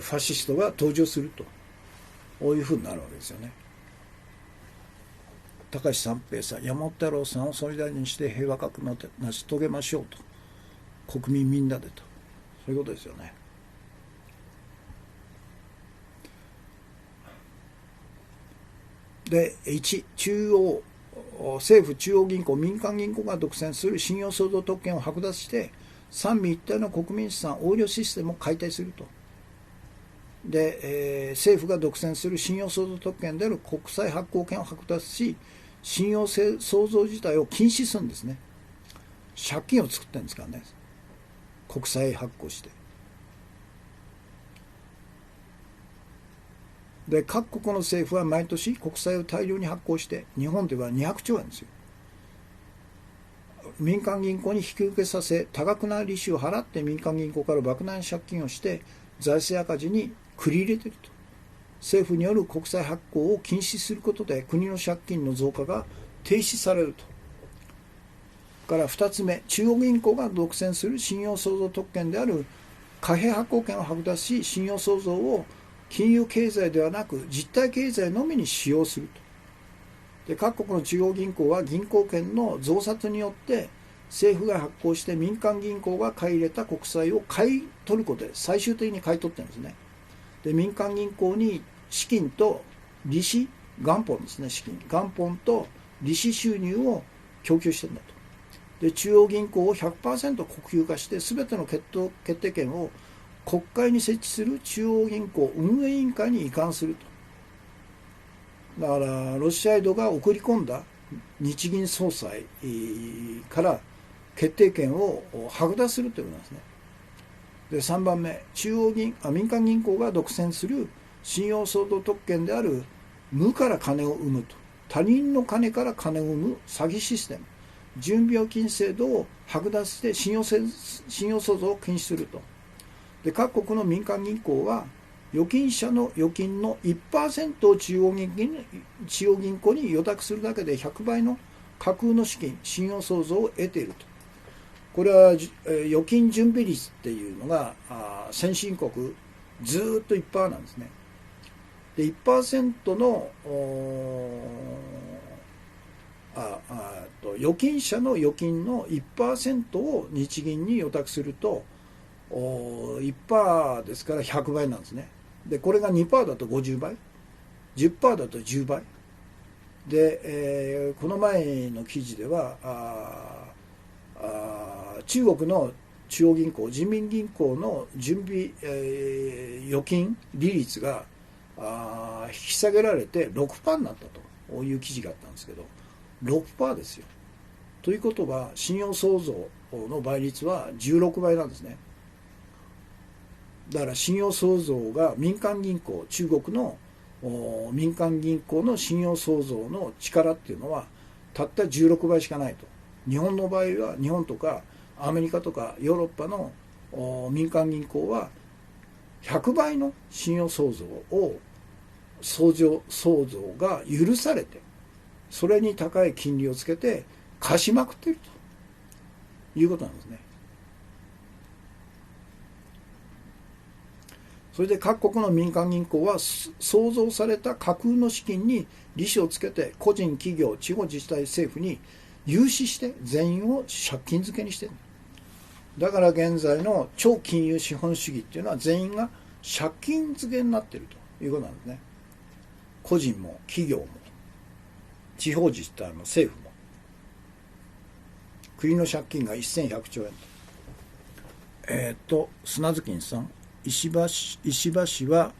ファシストが登場すると、こういうふうになるわけですよね。高橋三平さん、山本太郎さんを総理大臣にして平和革命を成し遂げましょうと、国民みんなでと、そういうことですよね。で、1、政府中央銀行、民間銀行が独占する信用創造特権を剥奪して三位一体の国民資産横領システムを解体すると。で、政府が独占する信用創造特権である国債発行権を剥奪し、信用創造自体を禁止するんですね。借金を作ってるんですからね、国債発行して。で、各国の政府は毎年国債を大量に発行して、日本では200兆円ですよ。民間銀行に引き受けさせ、多額な利子を払って民間銀行から莫大な借金をして財政赤字に繰り入れていると。政府による国債発行を禁止することで国の借金の増加が停止されると。から2つ目、中央銀行が独占する信用創造特権である貨幣発行権を剥奪し、信用創造を金融経済ではなく実体経済のみに使用すると。で、各国の中央銀行は銀行権の増刷によって政府が発行して民間銀行が買い入れた国債を買い取ることで最終的に買い取ってるんですね。で、民間銀行に資金と利子、元本ですね、元本と利子収入を供給してるんだと。で、中央銀行を 100% 国有化して全ての決定権を国会に設置する中央銀行運営委員会に移管すると。だからロシアイドが送り込んだ日銀総裁から決定権を剥奪するということなんですね。で、3番目、民間銀行が独占する信用創造特権である無から金を生むと、他人の金から金を生む詐欺システム、準備預金制度を剥奪して信用創造を禁止すると。で、各国の民間銀行は預金者の預金の 1% を中央銀行に預託するだけで100倍の架空の資金、信用創造を得ていると。これは預金準備率っていうのが先進国ずっと 1% なんですね。で、1% の預金者の預金の 1% を日銀に預託すると1% ですから100倍なんですね。で、これが 2% だと50倍、 10% だと10倍で、この前の記事では中国の中央銀行、人民銀行の準備、預金利率が引き下げられて 6% になったという記事があったんですけど、6% ですよ。ということは信用創造の倍率は16倍なんですね。だから信用創造が民間銀行、中国の民間銀行の信用創造の力っていうのはたった16倍しかないと。日本の場合は、日本とかアメリカとかヨーロッパの民間銀行は100倍の信用創造が許されて、それに高い金利をつけて貸しまくっているということなんですね。それで各国の民間銀行は創造された架空の資金に利子をつけて個人、企業、地方自治体、政府に融資して全員を借金漬けにしている。だから現在の超金融資本主義っていうのは全員が借金漬けになっているということなんですね。個人も企業も地方自治体も政府も。国の借金が1100兆円と。砂月さん、石破氏は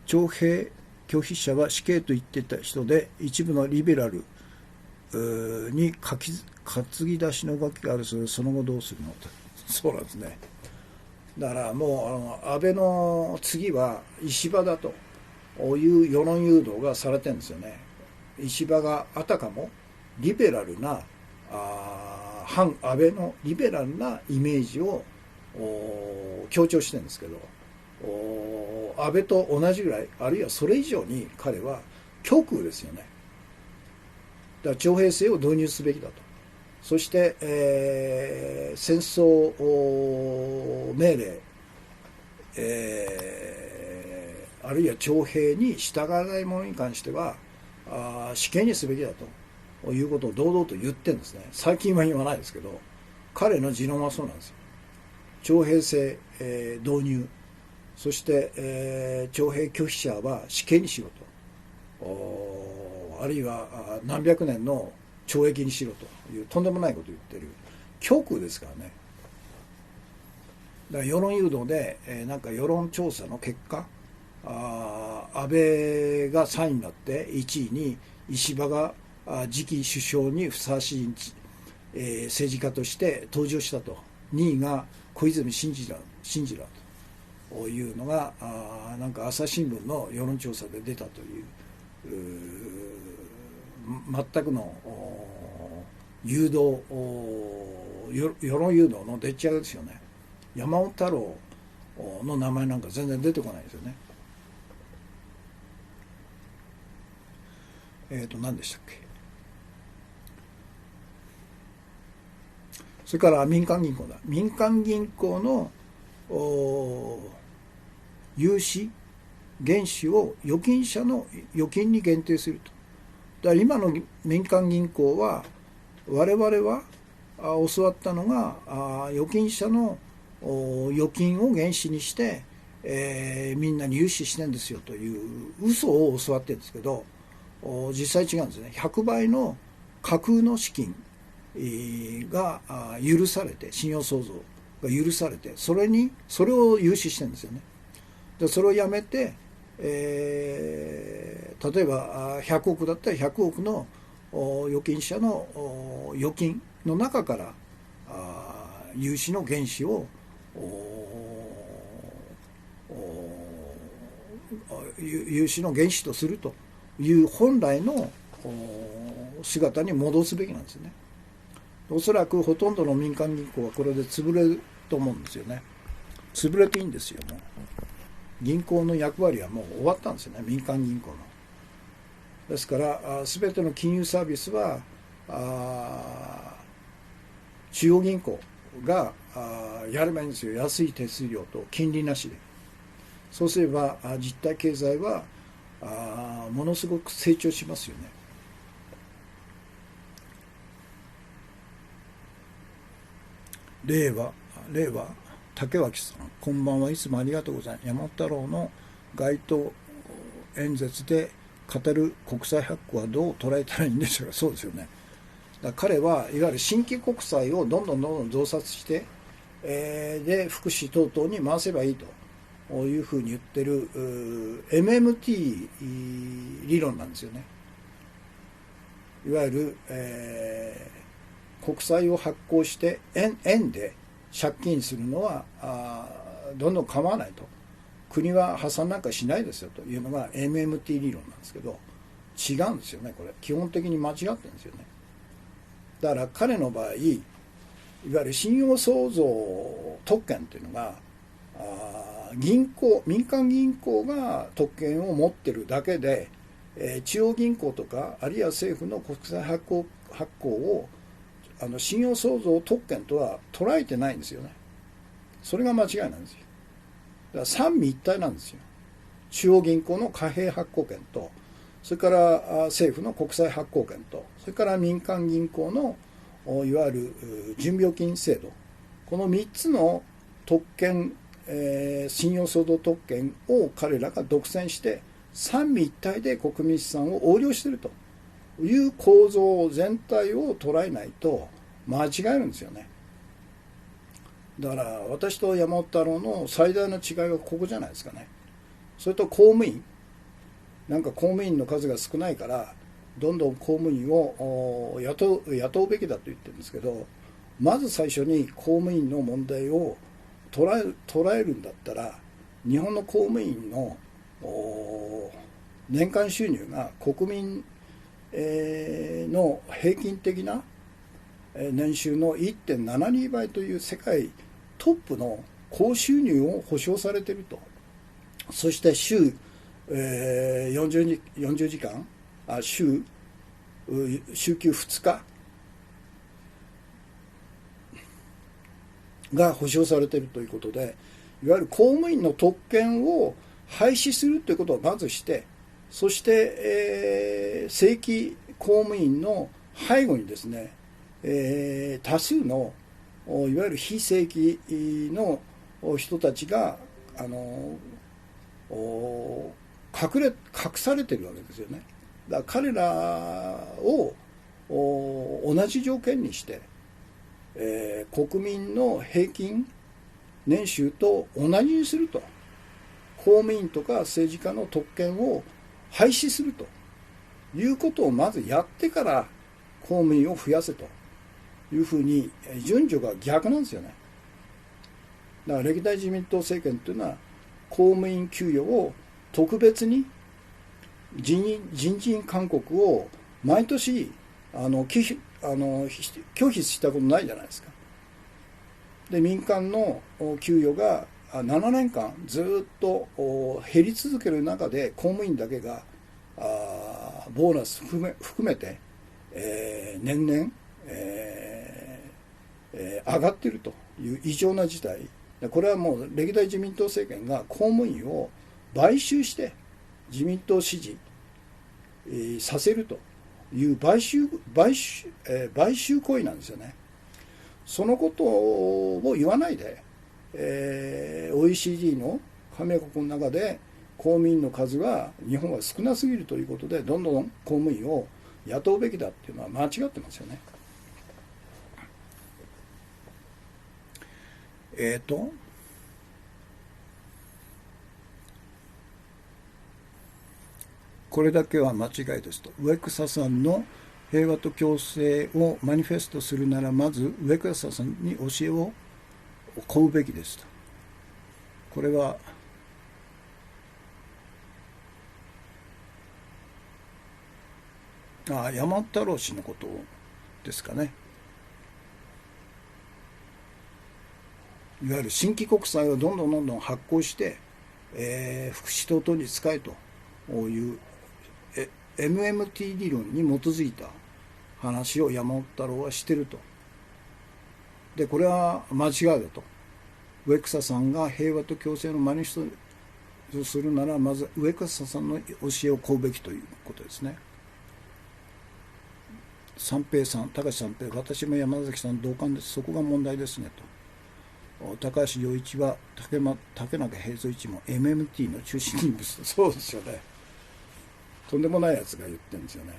徴兵拒否者は死刑と言ってた人で、一部のリベラルに担ぎ出しの動きがあるそうで、その後どうするのと。そうなんですね。だからもう安倍の次は石破だという世論誘導がされてるんですよね。石破があたかもリベラルな反安倍のリベラルなイメージを強調してるんですけど、安倍と同じぐらい、あるいはそれ以上に彼は極右ですよね。だから徴兵制を導入すべきだと。そして、戦争命令、あるいは徴兵に従わない者に関しては死刑にすべきだということを堂々と言ってるんですね。最近は言わないですけど、彼の持論はそうなんですよ。徴兵制、導入、そして、徴兵拒否者は死刑にしろと、あるいは何百年の懲役にしろというとんでもないことを言ってる極右ですからね。だから世論誘導で、なんか世論調査の結果、安倍が3位になって1位に石破が次期首相にふさわしい、政治家として登場したと。2位が小泉進次郎というのがなんか朝日新聞の世論調査で出たという全くの誘導世論誘導のでっち上げですよね。山本太郎の名前なんか全然出てこないですよね。何でしたっけ。それから民間銀行だ。民間銀行の融資原資を預金者の預金に限定すると。だから今の民間銀行は我々は教わったのが預金者の預金を原資にして、みんなに融資してるんですよという嘘を教わってるんですけど、実際違うんですね。100倍の架空の資金が許されて、信用創造が許されて、それを融資してるんですよね。でそれをやめて、例えば100億だったら100億の預金者の預金の中から融資の原資を融資の原資とするという本来の姿に戻すべきなんですよね。おそらくほとんどの民間銀行はこれで潰れると思うんですよね。潰れていいんですよ。もう銀行の役割はもう終わったんですよね、民間銀行の。ですから全ての金融サービスは中央銀行がやればいいんですよ。安い手数料と金利なしで。そうすれば実体経済はものすごく成長しますよね。令和竹脇さん、こんばんは。いつもありがとうございます。山本太郎の街頭演説で語る国債発行はどう捉えたらいいんでしょうか。そうですよね。だから彼はいわゆる新規国債をどんどん増刷して、で福祉等々に回せばいいというふうに言ってるMMT 理論なんですよね。いわゆる、国債を発行して円で借金するのはどんどん構わないと、国は破産なんかしないですよというのが MMT 理論なんですけど、違うんですよね。これ基本的に間違ってるんですよね。だから彼の場合、いわゆる信用創造特権というのが民間銀行が特権を持ってるだけで、中央銀行とかあるいは政府の国債発行を信用創造特権とは捉えてないんですよね。それが間違いなんですよ。だから三位一体なんですよ。中央銀行の貨幣発行権と、それから政府の国債発行権と、それから民間銀行のいわゆる準備預金制度、この3つの特権、信用創造特権を彼らが独占して三位一体で国民資産を横領しているという構造全体を捉えないと間違えるんですよね。だから私と山本太郎の最大の違いはここじゃないですかね。それと公務員、なんか公務員の数が少ないからどんどん公務員を雇うべきだと言ってるんですけど、まず最初に公務員の問題を捉えるんだったら、日本の公務員の年間収入が国民の平均的な年収の 1.72 倍という世界トップの高収入を保障されていると。そして週40時間週休2日が保障されているということで、いわゆる公務員の特権を廃止するということをまずして、そして、正規公務員の背後にですね、多数のいわゆる非正規の人たちが隠されているわけですよね。だから彼らを同じ条件にして、国民の平均年収と同じにすると、公務員とか政治家の特権を廃止するということをまずやってから公務員を増やせというふうに順序が逆なんですよね。だから歴代自民党政権というのは公務員給与を特別に人事院勧告を毎年拒否したことないじゃないですか。で民間の給与が7年間ずっと減り続ける中で公務員だけがボーナス含めて、年々、上がっているという異常な事態。これはもう歴代自民党政権が公務員を買収して自民党支持、させるという買収行為なんですよね。そのことを言わないで、OECD の加盟国の中で公務員の数は日本は少なすぎるということで、どんどん公務員を雇うべきだっていうのは間違ってますよね。これだけは間違いですと。植草さんの平和と共生をマニフェストするなら、まず植草さんに教えを請うべきですと。これは山本太郎氏のことですかね。いわゆる新規国債をどんどん発行して、福祉等々に使えという、MMT 理論に基づいた話を山本太郎はしてると。でこれは間違いだと。植草さんが平和と共生のマニフェストするなら、まず植草さんの教えを請うべきということですね。三平さん、高橋三平、私も山崎さん同感です。そこが問題ですねと。高橋陽一は竹中平蔵一も MMT の中心人物と。そうですよね。とんでもないやつが言ってるんですよね。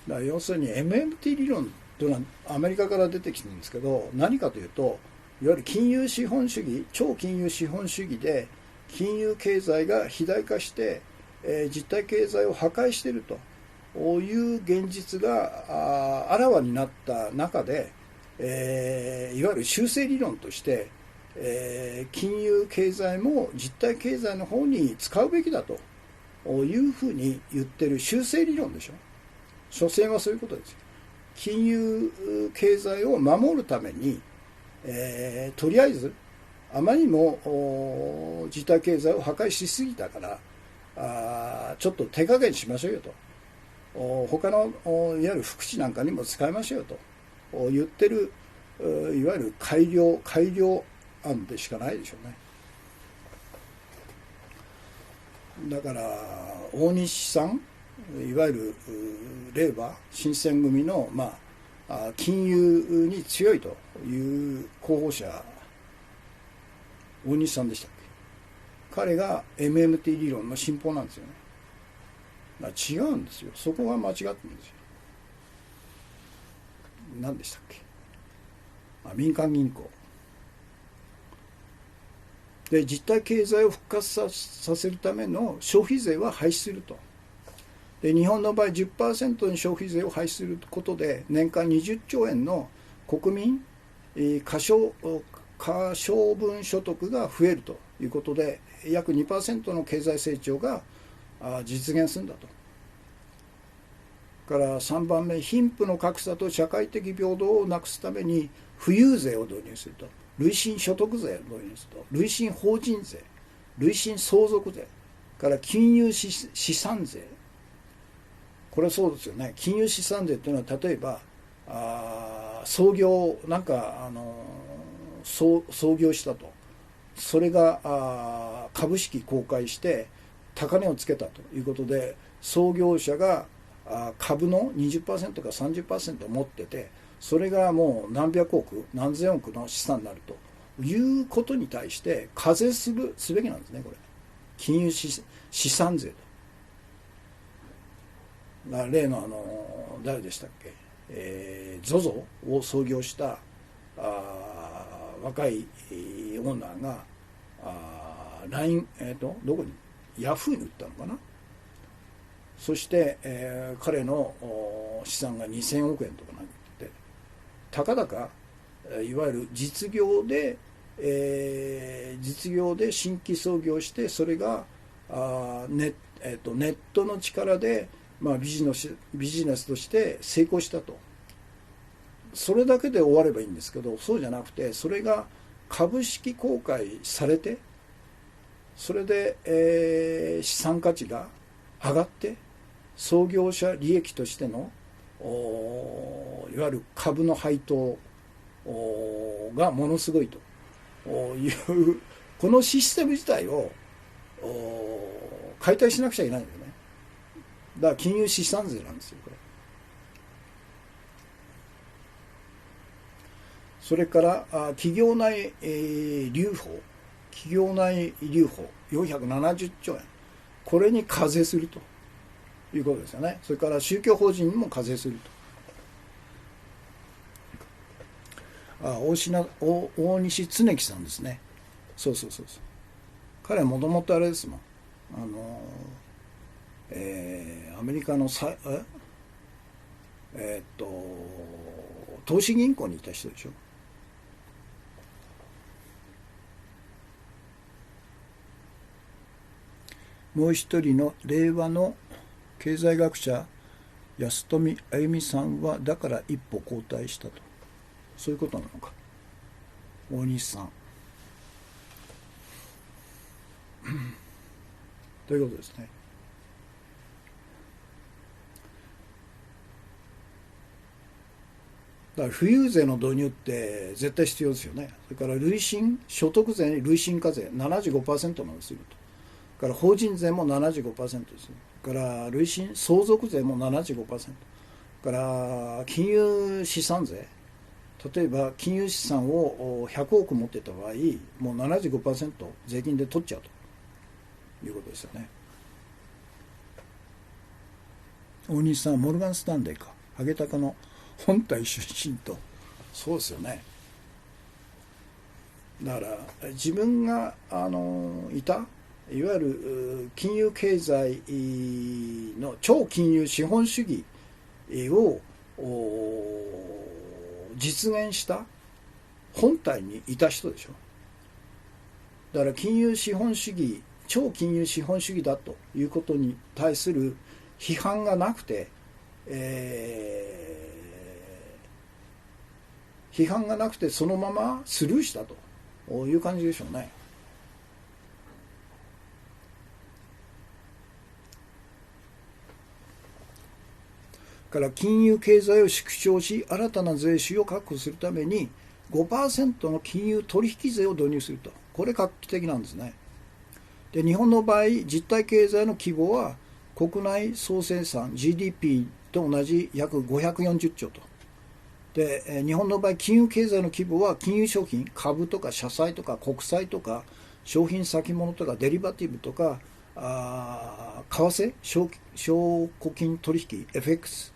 だから要するに MMT 理論というのはアメリカから出てきてるんですけど、何かというと、いわゆる金融資本主義、超金融資本主義で金融経済が肥大化して、実体経済を破壊しているという現実があらわになった中で、いわゆる修正理論として、金融経済も実体経済の方に使うべきだというふうに言ってる修正理論でしょ。所詮はそういうことですよ。金融経済を守るために、とりあえずあまりにも実体経済を破壊しすぎたからちょっと手加減しましょうよと、他のいわゆる福祉なんかにも使いましょうよと言ってる、いわゆる改良案でしかないでしょうね。だから大西さん、いわゆる令和新選組の、金融に強いという候補者、大西さんでしたっけ。彼が MMT 理論の信奉なんですよね。違うんですよ。そこが間違ってるんですよ。何でしたっけ。民間銀行で実体経済を復活させるための消費税は廃止すると。で日本の場合 10% に消費税を廃止することで年間20兆円の国民可処分所得が増えるということで、約 2% の経済成長が実現するんだと。から3番目、貧富の格差と社会的平等をなくすために富裕税を導入すると、累進所得税を導入すると、累進法人税、累進相続税から金融資産税。これはそうですよね。金融資産税というのは、例えば創業なんか創業したと、それが株式公開して高値をつけたということで、創業者が株の 20% か 30% を持ってて、それがもう何百億何千億の資産になるということに対して課税すべきなんですね。これ金融資産税と。例の誰でしたっけ、ZOZO を創業した若いオーナーがLINE、どこにヤフーに売ったのかな。そして、彼の資産が2000億円とかなってて、たかだかいわゆる実業で新規創業して、それがネットの力でビジネスとして成功したと。それだけで終わればいいんですけど、そうじゃなくて、それが株式公開されて、それで、資産価値が上がって、創業者利益としてのいわゆる株の配当がものすごいというこのシステム自体を解体しなくちゃいけないんだよね。だから金融資産税なんですよ、これ。それから企業内留保470兆円、これに課税するということですよね。それから宗教法人にも課税すると。大西恒樹さんですね。そう。彼はもともとあれですもん。アメリカの投資銀行にいた人でしょ。もう一人の令和の経済学者安富あゆみさんはだから一歩後退したと、そういうことなのか。大西さんということですね。だから富裕税の導入って絶対必要ですよね。それから累進所得税に累進課税 75% まですると。から法人税も 75% ですね。から累進相続税も 75%。から金融資産税、例えば金融資産を100億持ってた場合、もう 75% 税金で取っちゃうということですよね。大西さんはモルガン・スタンレーか、ハゲタカの本体出身と。そうですよね。だから自分がいたいわゆる金融経済の超金融資本主義を実現した本体にいた人でしょ。だから金融資本主義、超金融資本主義だということに対する批判がなくて、批判がなくてそのままスルーしたという感じでしょうね。から金融経済を縮小し、新たな税収を確保するために 5% の金融取引税を導入すると。これ画期的なんですね。で、日本の場合、実体経済の規模は国内総生産 GDP と同じ約540兆と。で、日本の場合、金融経済の規模は金融商品、株とか社債とか国債とか商品先物とかデリバティブとか為替、証拠金取引 FX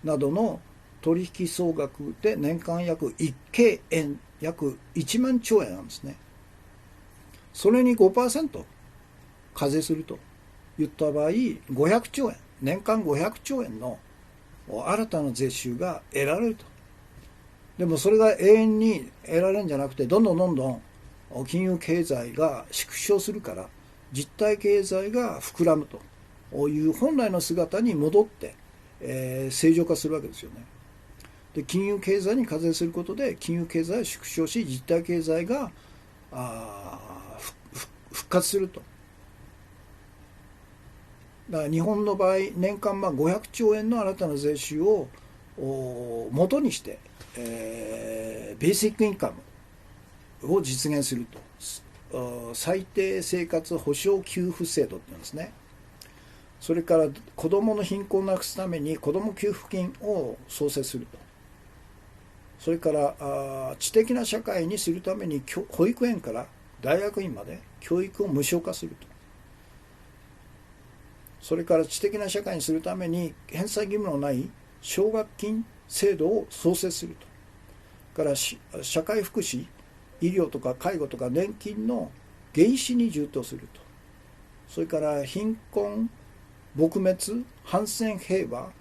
などの取引総額で年間約1京円、約1万兆円なんですね。それに 5% 課税すると言った場合、500兆円、年間500兆円の新たな税収が得られると。でもそれが永遠に得られるんじゃなくて、どんどん金融経済が縮小するから、実体経済が膨らむという本来の姿に戻って、正常化するわけですよね。で、金融経済に課税することで金融経済を縮小し、実体経済が復活すると。だから日本の場合、年間500兆円の新たな税収を元にして、ベーシックインカムを実現すると。最低生活保障給付制度って言うんですね。それから子どもの貧困をなくすために子ども給付金を創設すると。それから知的な社会にするために保育園から大学院まで教育を無償化すると。それから知的な社会にするために返済義務のない奨学金制度を創設すると。から社会福祉、医療とか介護とか年金の原資に充当すると。それから貧困撲滅、反戦平和、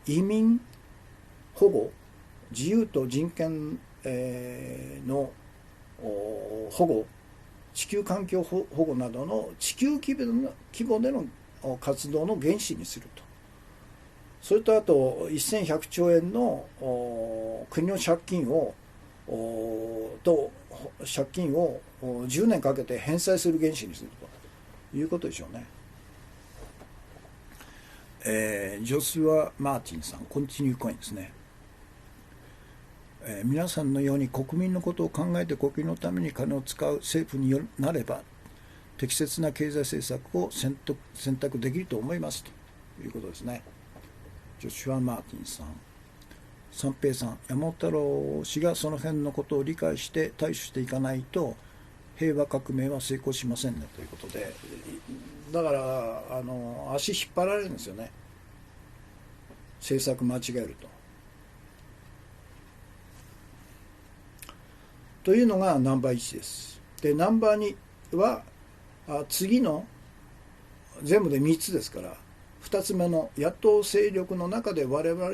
移民保護、自由と人権の保護、地球環境保護などの地球規模での活動の原資にすると。それとあと1100兆円の国の借金を10年かけて返済する原資にするということでしょうね。ジョスワ・マーティンさん、コンティニューコインですね。皆さんのように国民のことを考えて国民のために金を使う政府になれば適切な経済政策を選択できると思いますということですね。ジョシュア・マーティンさん、三平さん、山本太郎氏がその辺のことを理解して対処していかないと平和革命は成功しませんねということで、だから足引っ張られるんですよね、政策間違えると。というのがナンバー1です。で、ナンバー2は次の全部で3つですから、2つ目の野党勢力の中で我々、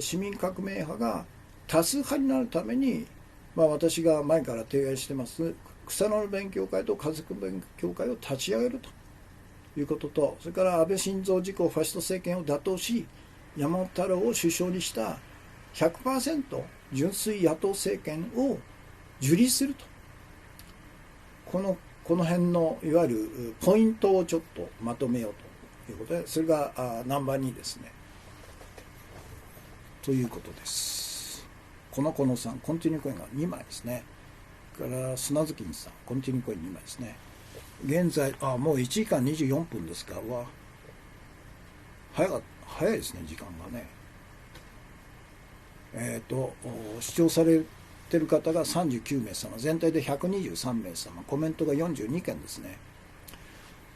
市民革命派が多数派になるために、私が前から提案してます草の根勉強会と家族勉強会を立ち上げるということと、それから安倍晋三自公ファシスト政権を打倒し山本太郎を首相にした 100% 純粋野党政権を樹立すると。この辺のいわゆるポイントをちょっとまとめようということで、それがナンバー2ですね。ということです。このさん、コンティニューコインが2枚ですね。から砂月さん、コンティニューコイン2枚ですね。現在もう1時間24分ですか。早いですね、時間がね。視聴されてる方が39名様、全体で123名様、コメントが42件ですね。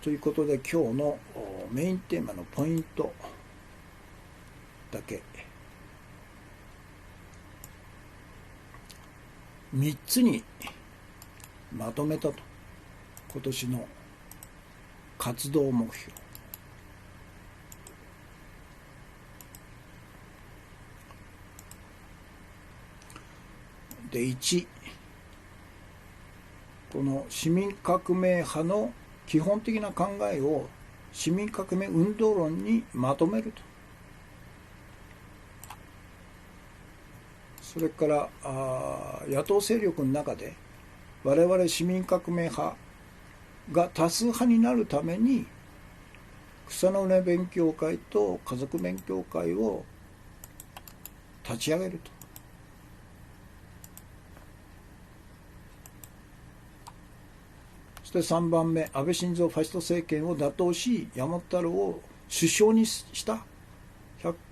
ということで今日のメインテーマのポイントだけ3つにまとめたと、今年の活動目標。で1、この市民革命派の基本的な考えを市民革命運動論にまとめると。それから野党勢力の中で我々市民革命派が多数派になるために草の根勉強会と家族勉強会を立ち上げると。そして3番目、安倍晋三ファシスト政権を打倒し山本太郎を首相にした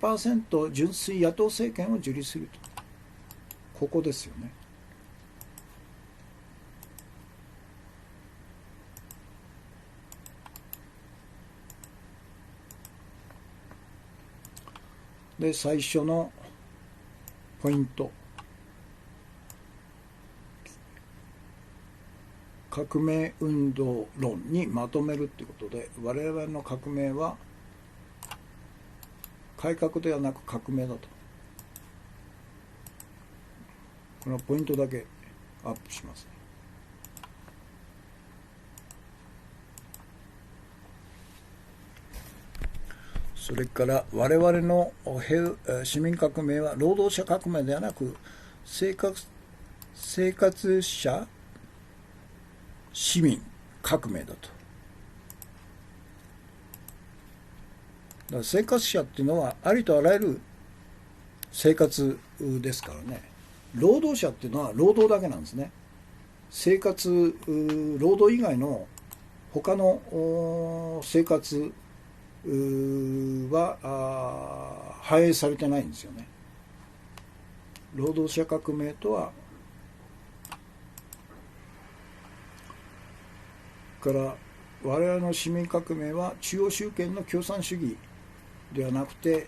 100% 純粋野党政権を樹立すると。ここですよね。で最初のポイント、革命運動論にまとめるということで、我々の革命は改革ではなく革命だと。このポイントだけアップします。それから我々の市民革命は労働者革命ではなく生活者市民革命だと。だから生活者っていうのはありとあらゆる生活ですからね。労働者っていうのは労働だけなんですね。生活、労働以外の他の生活は反映されてないんですよね。労働者革命とはから我々の市民革命は中央集権の共産主義ではなくて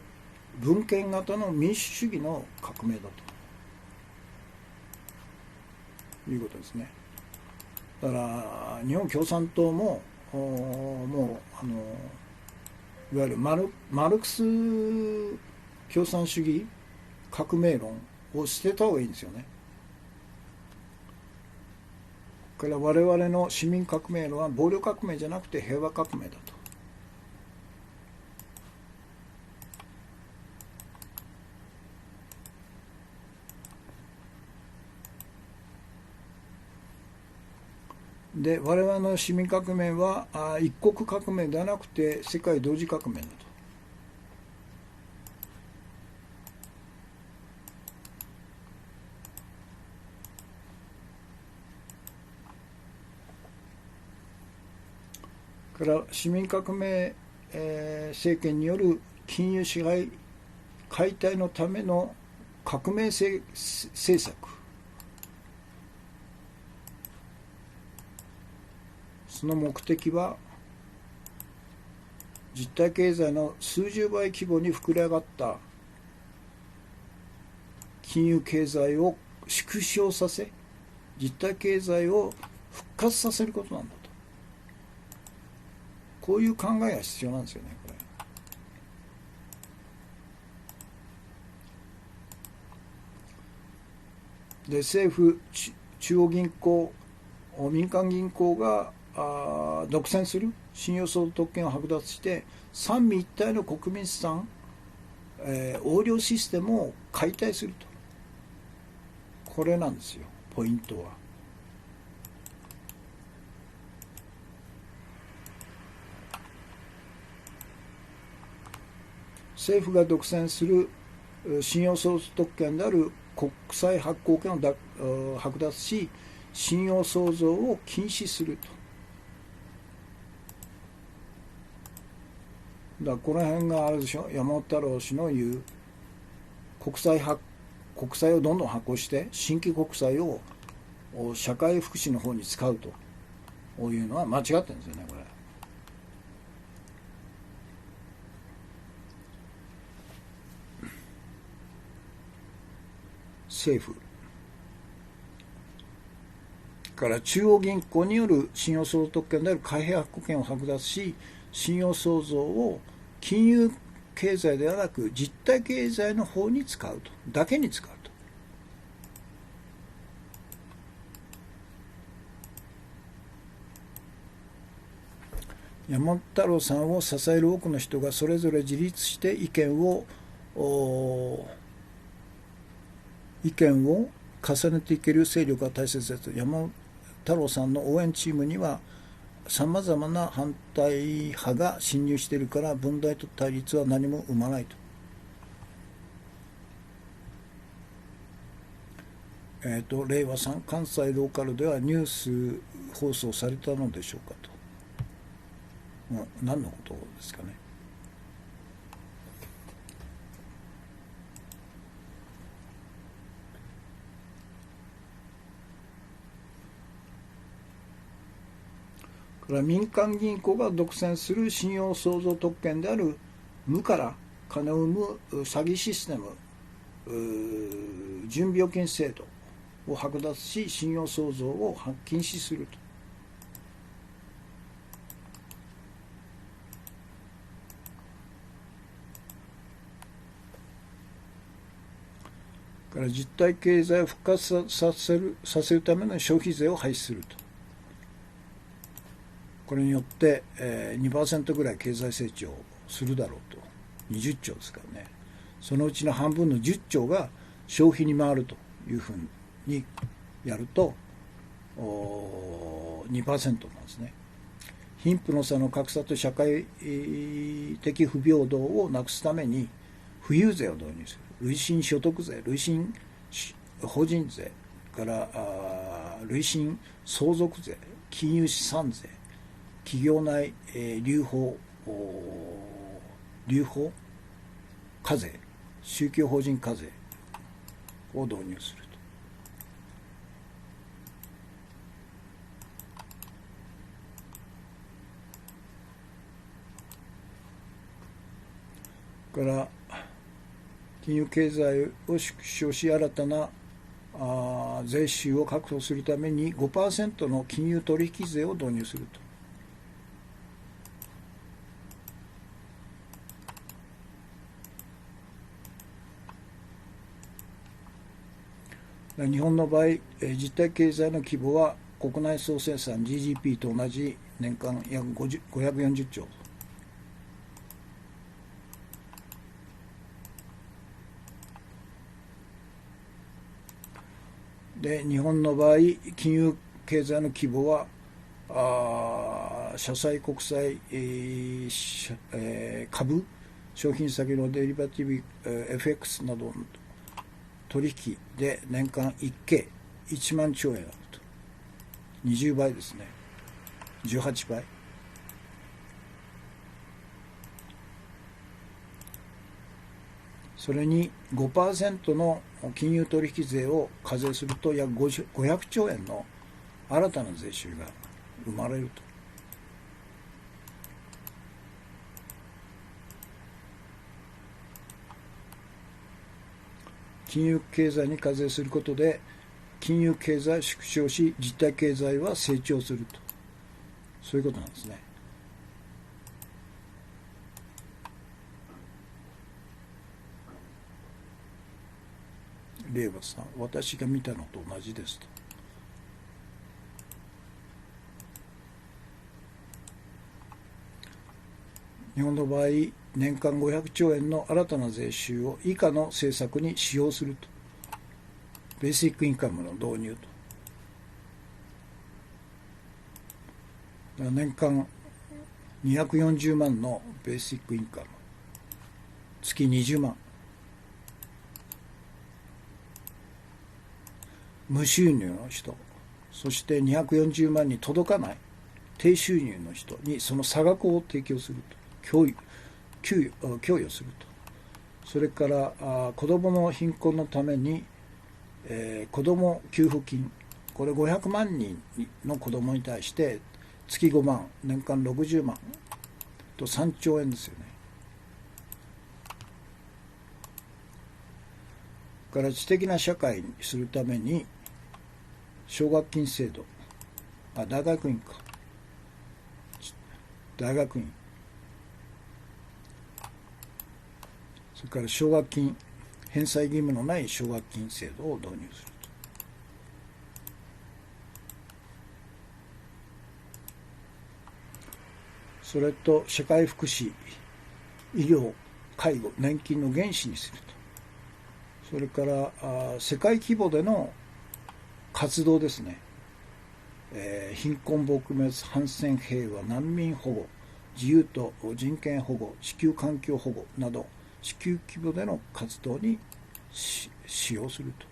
分権型の民主主義の革命だということですね。だから日本共産党ももういわゆるマルクス共産主義革命論を捨てた方がいいんですよね。から我々の市民革命論は暴力革命じゃなくて平和革命だと。で我々の市民革命は一国革命ではなくて世界同時革命だと。から市民革命、政権による金融支配解体のための革命政策、その目的は実体経済の数十倍規模に膨れ上がった金融経済を縮小させ実体経済を復活させることなんだと。こういう考えが必要なんですよね、これ。で政府中央銀行民間銀行が独占する信用相続特権を剥奪して三位一体の国民資産、横領システムを解体すると。これなんですよ、ポイントは。政府が独占する信用相続特権である国債発行権を剥奪し信用創造を禁止すると。だからこの辺があれでしょ、山本太郎氏の言う国債をどんどん発行して新規国債を社会福祉の方に使うというのは間違ってるんですよね、これ。政府から中央銀行による信用創造特権である貨幣発行権を剥奪し、信用創造を金融経済ではなく実体経済の方に使うと、だけに使うと。山本太郎さんを支える多くの人がそれぞれ自立して意見を重ねていける勢力が大切ですと。山本太郎さんの応援チームにはさまざまな反対派が侵入しているから分断と対立は何も生まないと。令和3関西ローカルではニュース放送されたのでしょうかと。何のことですかね。民間銀行が独占する信用創造特権である無から金を生む詐欺システム、準備預金制度を剥奪し、信用創造を禁止すると。から実体経済を復活させるための消費税を廃止すると。これによって、2% ぐらい経済成長するだろうと。20兆ですからね。そのうちの半分の10兆が消費に回るというふうにやると 2% なんですね。貧富の差の格差と社会的不平等をなくすために富裕税を導入する。累進所得税、累進法人税から累進相続税、金融資産税、企業内、留保課税、宗教法人課税を導入すると。から金融経済を縮小し、新たな税収を確保するために 5% の金融取引税を導入すると。日本の場合、実体経済の規模は国内総生産 GDP と同じ年間約540兆。で、日本の場合、金融経済の規模は社債、国債、株、商品先のデリバティブ、FX などの取引で年間1万兆円あると。20倍ですね。18倍。それに 5% の金融取引税を課税すると約500兆円の新たな税収が生まれると。金融経済に課税することで金融経済は縮小し、実体経済は成長すると。そういうことなんですね。令和さん、私が見たのと同じですと。日本の場合、年間500兆円の新たな税収を以下の政策に使用すると。ベーシックインカムの導入と。年間240万のベーシックインカム。月20万。無収入の人、そして240万に届かない低収入の人にその差額を提供すると。供与すると。それから子どもの貧困のために、子ども給付金、これ500万人の子どもに対して月5万、年間60万と3兆円ですよね。から知的な社会にするために奨学金制度、大学院か、大学院、それから奨学金、返済義務のない奨学金制度を導入すると。それと社会福祉、医療、介護、年金の原資にすると。それから世界規模での活動ですね。貧困撲滅、反戦平和、難民保護、自由と人権保護、地球環境保護など地球規模での活動に使用すると。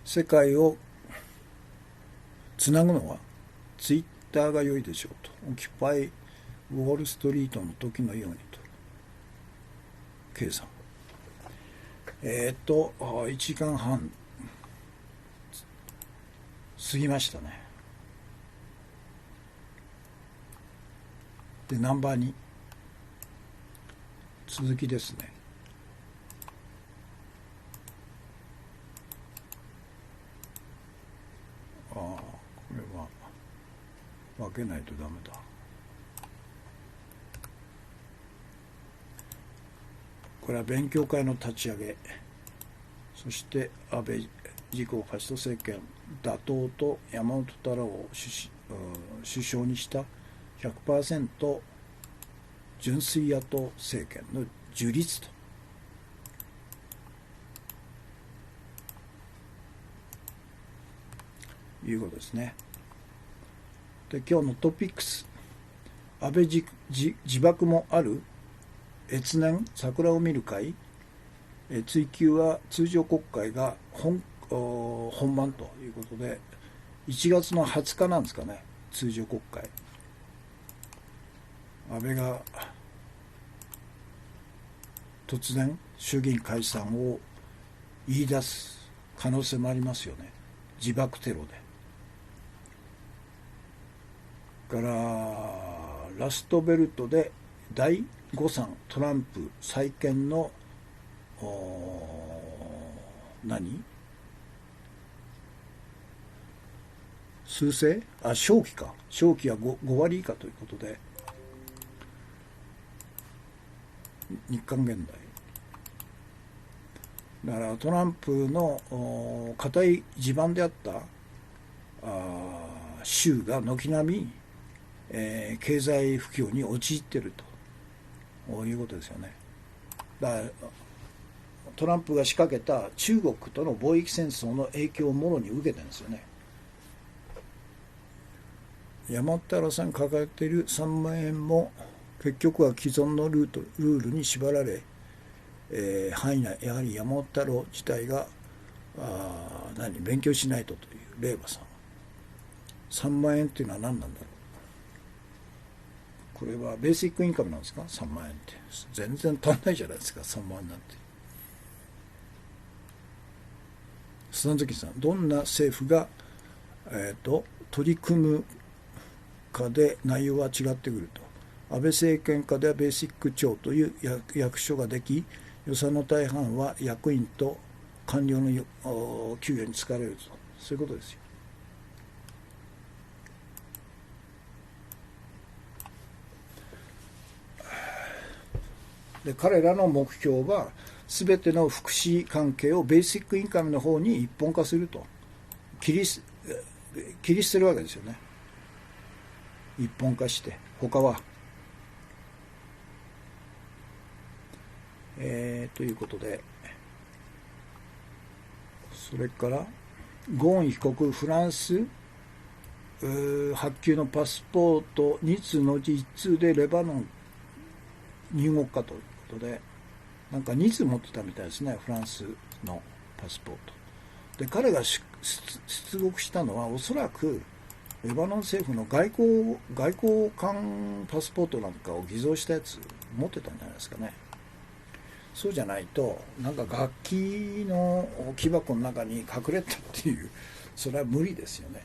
世界をつなぐのはツイッターが良いでしょうと。オキュパイウォールストリートの時のようにと。K さん。1時間半過ぎましたね。で、ナンバー2。続きですね。これは分けないとダメだ。これは勉強会の立ち上げ、そして安倍自公ファシスト政権打倒と山本太郎を首相にした 100% 純粋野党政権の樹立ということですね。で、今日のトピックス、安倍自爆もある越年桜を見る会、追及は通常国会が本番ということで、1月の20日なんですかね、通常国会。安倍が突然衆議院解散を言い出す可能性もありますよね。自爆テロで。からラストベルトで第5参トランプ再建の数勢勝機か、勝機は 5割以下ということで、日韓現代だからトランプの固い地盤であった州が軒並み、経済不況に陥っているということですよね。だからトランプが仕掛けた中国との貿易戦争の影響をもろに受けてるんですよね。山本太郎さんが抱えている3万円も結局は既存のルールに縛られ、範囲内、やはり山本太郎自体が勉強しないとという令和さん。3万円っていうのは何なんだろう。これはベーシックインカムなんですか。3万円って全然足んないじゃないですか。3万円なんて。砂月さん、どんな政府が、取り組むかで内容は違ってくると。安倍政権下ではベーシック庁という役所ができ、予算の大半は役員と官僚の給与に使われると。そういうことですよ。で、彼らの目標は全ての福祉関係をベーシックインカムの方に一本化すると。切り捨てるわけですよね。一本化して他はということで、それからゴーン被告フランス発給のパスポート2通のうち1通でレバノン入国かということで、なんか2通持ってたみたいですね、フランスのパスポートで。彼が出国したのはおそらくレバノン政府の外交官パスポートなんかを偽造したやつ持ってたんじゃないですかね。そうじゃないとなんか楽器の木箱の中に隠れたっていう、それは無理ですよね。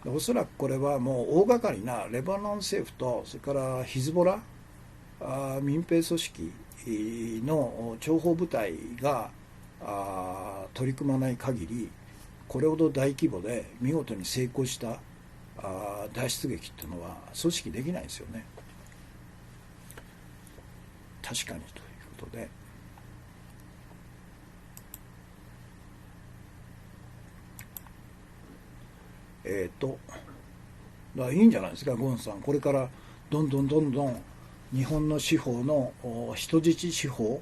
おそらくこれはもう大掛かりなレバノン政府と、それからヒズボラ民兵組織の諜報部隊が取り組まない限り、これほど大規模で見事に成功した脱出劇っていうのは組織できないですよね。確かにということで、だからいいんじゃないですか、ゴンさん。これからどんどんどんどん日本の司法の人質司法、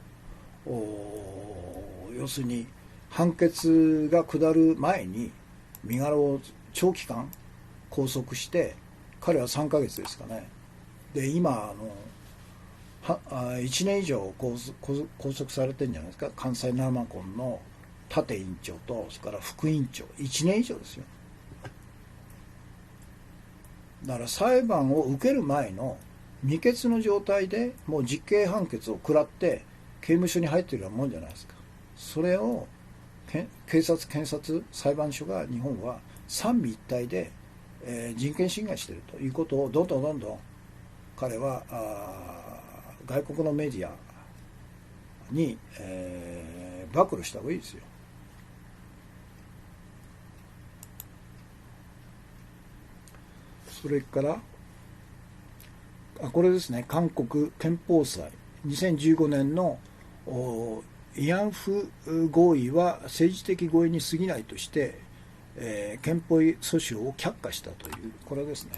要するに判決が下る前に身柄を長期間拘束して、彼は3ヶ月ですかね。で今1年以上拘束されてるんじゃないですか。関西生コンの立委員長と、それから副委員長、1年以上ですよ。だから裁判を受ける前の未決の状態でもう実刑判決を食らって刑務所に入っているようなもんじゃないですか。それを警察、検察、裁判所が日本は三位一体で、人権侵害しているということをどんどんどんどん彼は外国のメディアに、暴露した方がいいですよ。それからこれですね、韓国憲法裁2015年の慰安婦合意は政治的合意に過ぎないとして、憲法訴訟を却下したという、これですね。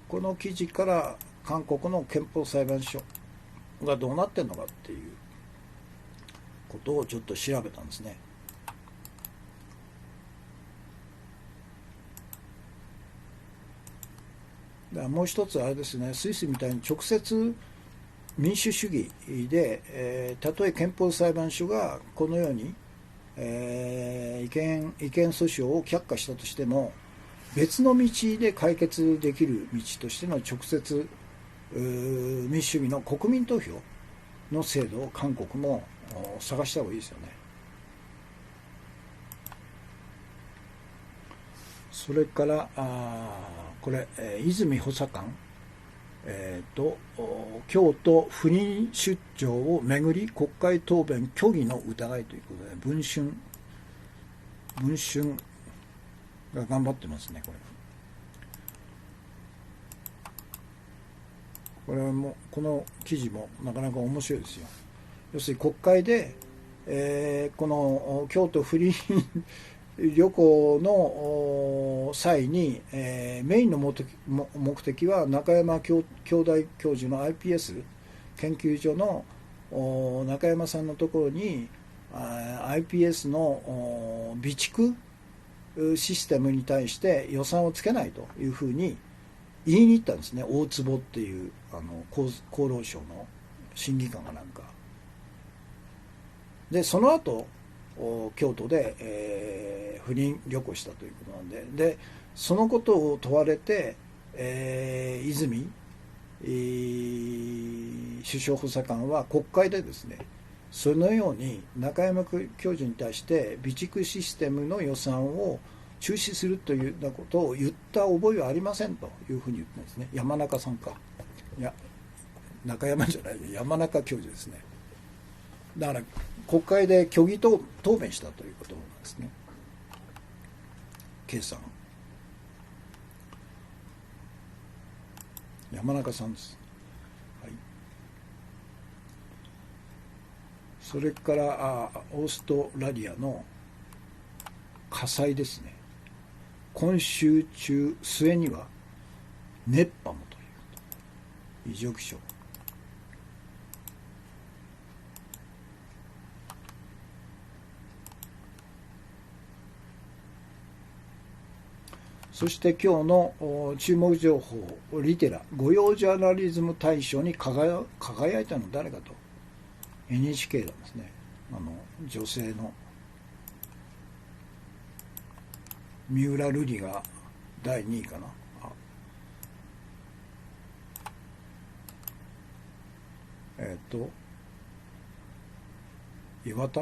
この記事から韓国の憲法裁判所がどうなってるのかっていうことをちょっと調べたんですね。だからもう一つあれですね、スイスみたいに直接民主主義で、たとえ憲法裁判所がこのように、違憲訴訟を却下したとしても、別の道で解決できる道としての直接民主主義の国民投票の制度を韓国も探した方がいいですよね。それからこれ、泉補佐官、京都不妊出張をめぐり国会答弁虚偽の疑いということで、文春が頑張ってますね。これもこの記事もなかなか面白いですよ。要するに国会で、この京都不倫旅行の際に、メインの目的は中山兄弟教授の iPS 研究所の中山さんのところに iPS の備蓄システムに対して予算をつけないというふうに言いに行ったんですね。大坪っていう厚労省の審議官がなんかで、その後京都で、不倫旅行したということなんで、そのことを問われて、泉首相補佐官は国会でですね、そのように中山教授に対して備蓄システムの予算を中止するというようなことを言った覚えはありませんというふうに言ってるんですね。山中さんか、いや中山じゃない、山中教授ですね。だから国会で虚偽答弁したということなんですね。K さん、山中さんです。はい、それからオーストラリアの火災ですね。今週中末には熱波もという異常気象。そして今日の注目情報、リテラ御用ジャーナリズム大賞に輝いたのは誰かと、 NHK なんですね。女性の三浦瑠麗が第2位かな。岩田、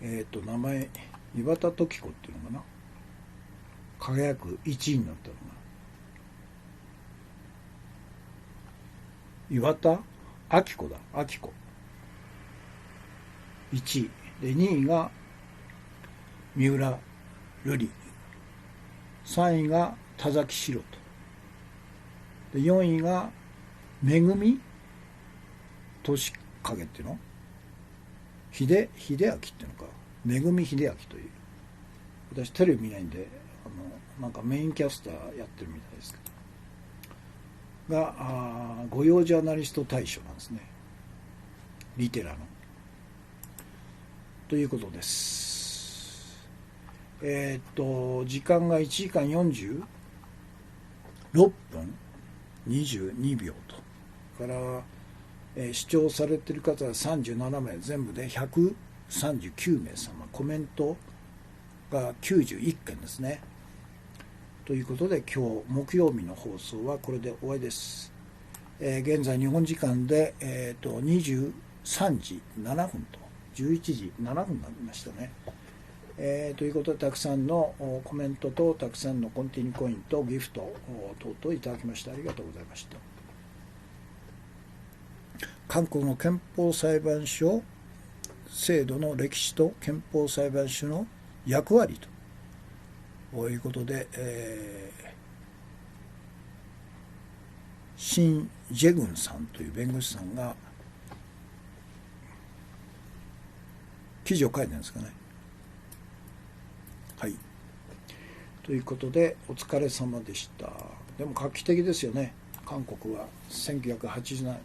名前岩田時子っていうのかな、輝く1位になったのが岩田明子だ、明子1位で、2位が三浦瑠麗、3位が田崎史郎と、で4位がめぐみ俊景っていうの、秀明っていうのか、めぐみ秀明という、私テレビ見ないんでなんかメインキャスターやってるみたいですけどが御用ジャーナリスト大賞なんですね、リテラのということです。時間が1時間46分22秒とから、視聴されている方は37名、全部で139名様、コメントが91件ですね。ということで今日木曜日の放送はこれで終わりです。現在日本時間で、23時7分と11時7分になりましたね。ということでたくさんのコメントとたくさんのコンティニューコインとギフト等々いただきましてありがとうございました。韓国の憲法裁判所制度の歴史と憲法裁判所の役割ということで、シン・ジェグンさんという弁護士さんが記事を書いてるんですかね。はい。ということでお疲れ様でした。でも画期的ですよね。韓国は1980年。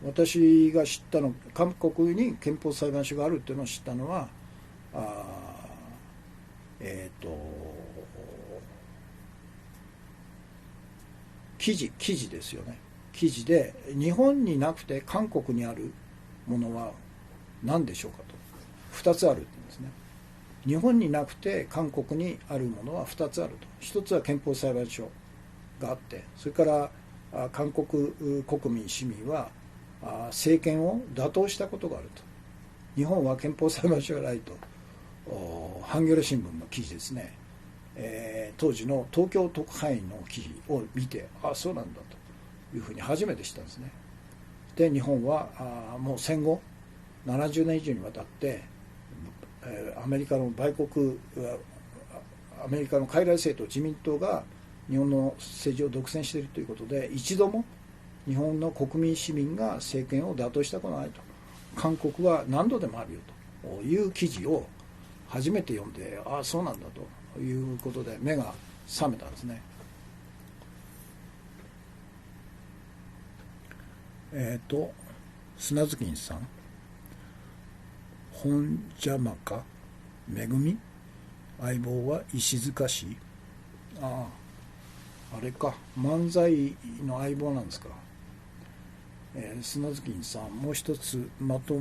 私が知ったの、韓国に憲法裁判所があるっていうのを知ったのは記事ですよね。記事で日本になくて韓国にあるものは何でしょうかと、2つあるんですね。日本になくて韓国にあるものは2つあると。1つは憲法裁判所があって、それから韓国国民市民は政権を打倒したことがあると。日本は憲法裁判所がないと。ハンギョレ新聞の記事ですね、当時の東京特派員の記事を見て、そうなんだというふうに初めて知ったんですね。で日本はもう戦後70年以上にわたってアメリカの売国、アメリカの傀儡政党自民党が日本の政治を独占しているということで、一度も日本の国民市民が政権を打倒したことがないと。韓国は何度でもあるよという記事を初めて読んで、そうなんだということで目が覚めたんですね。砂月さん、本邪魔かめぐみ、相棒は石塚氏、あれか、漫才の相棒なんですか。砂月さん、もう一つまと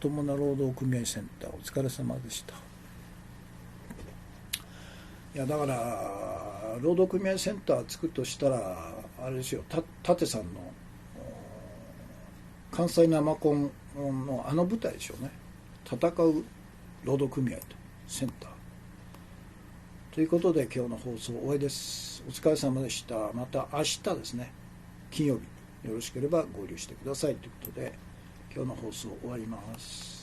もな労働組合センターお疲れ様でした。いやだから労働組合センター作るとしたらあれですよ、舘さんの関西生コンの舞台でしょうね。戦う労働組合とセンターということで今日の放送終わりです。お疲れ様でした。また明日ですね、金曜日よろしければ合流してくださいということで今日の放送終わります。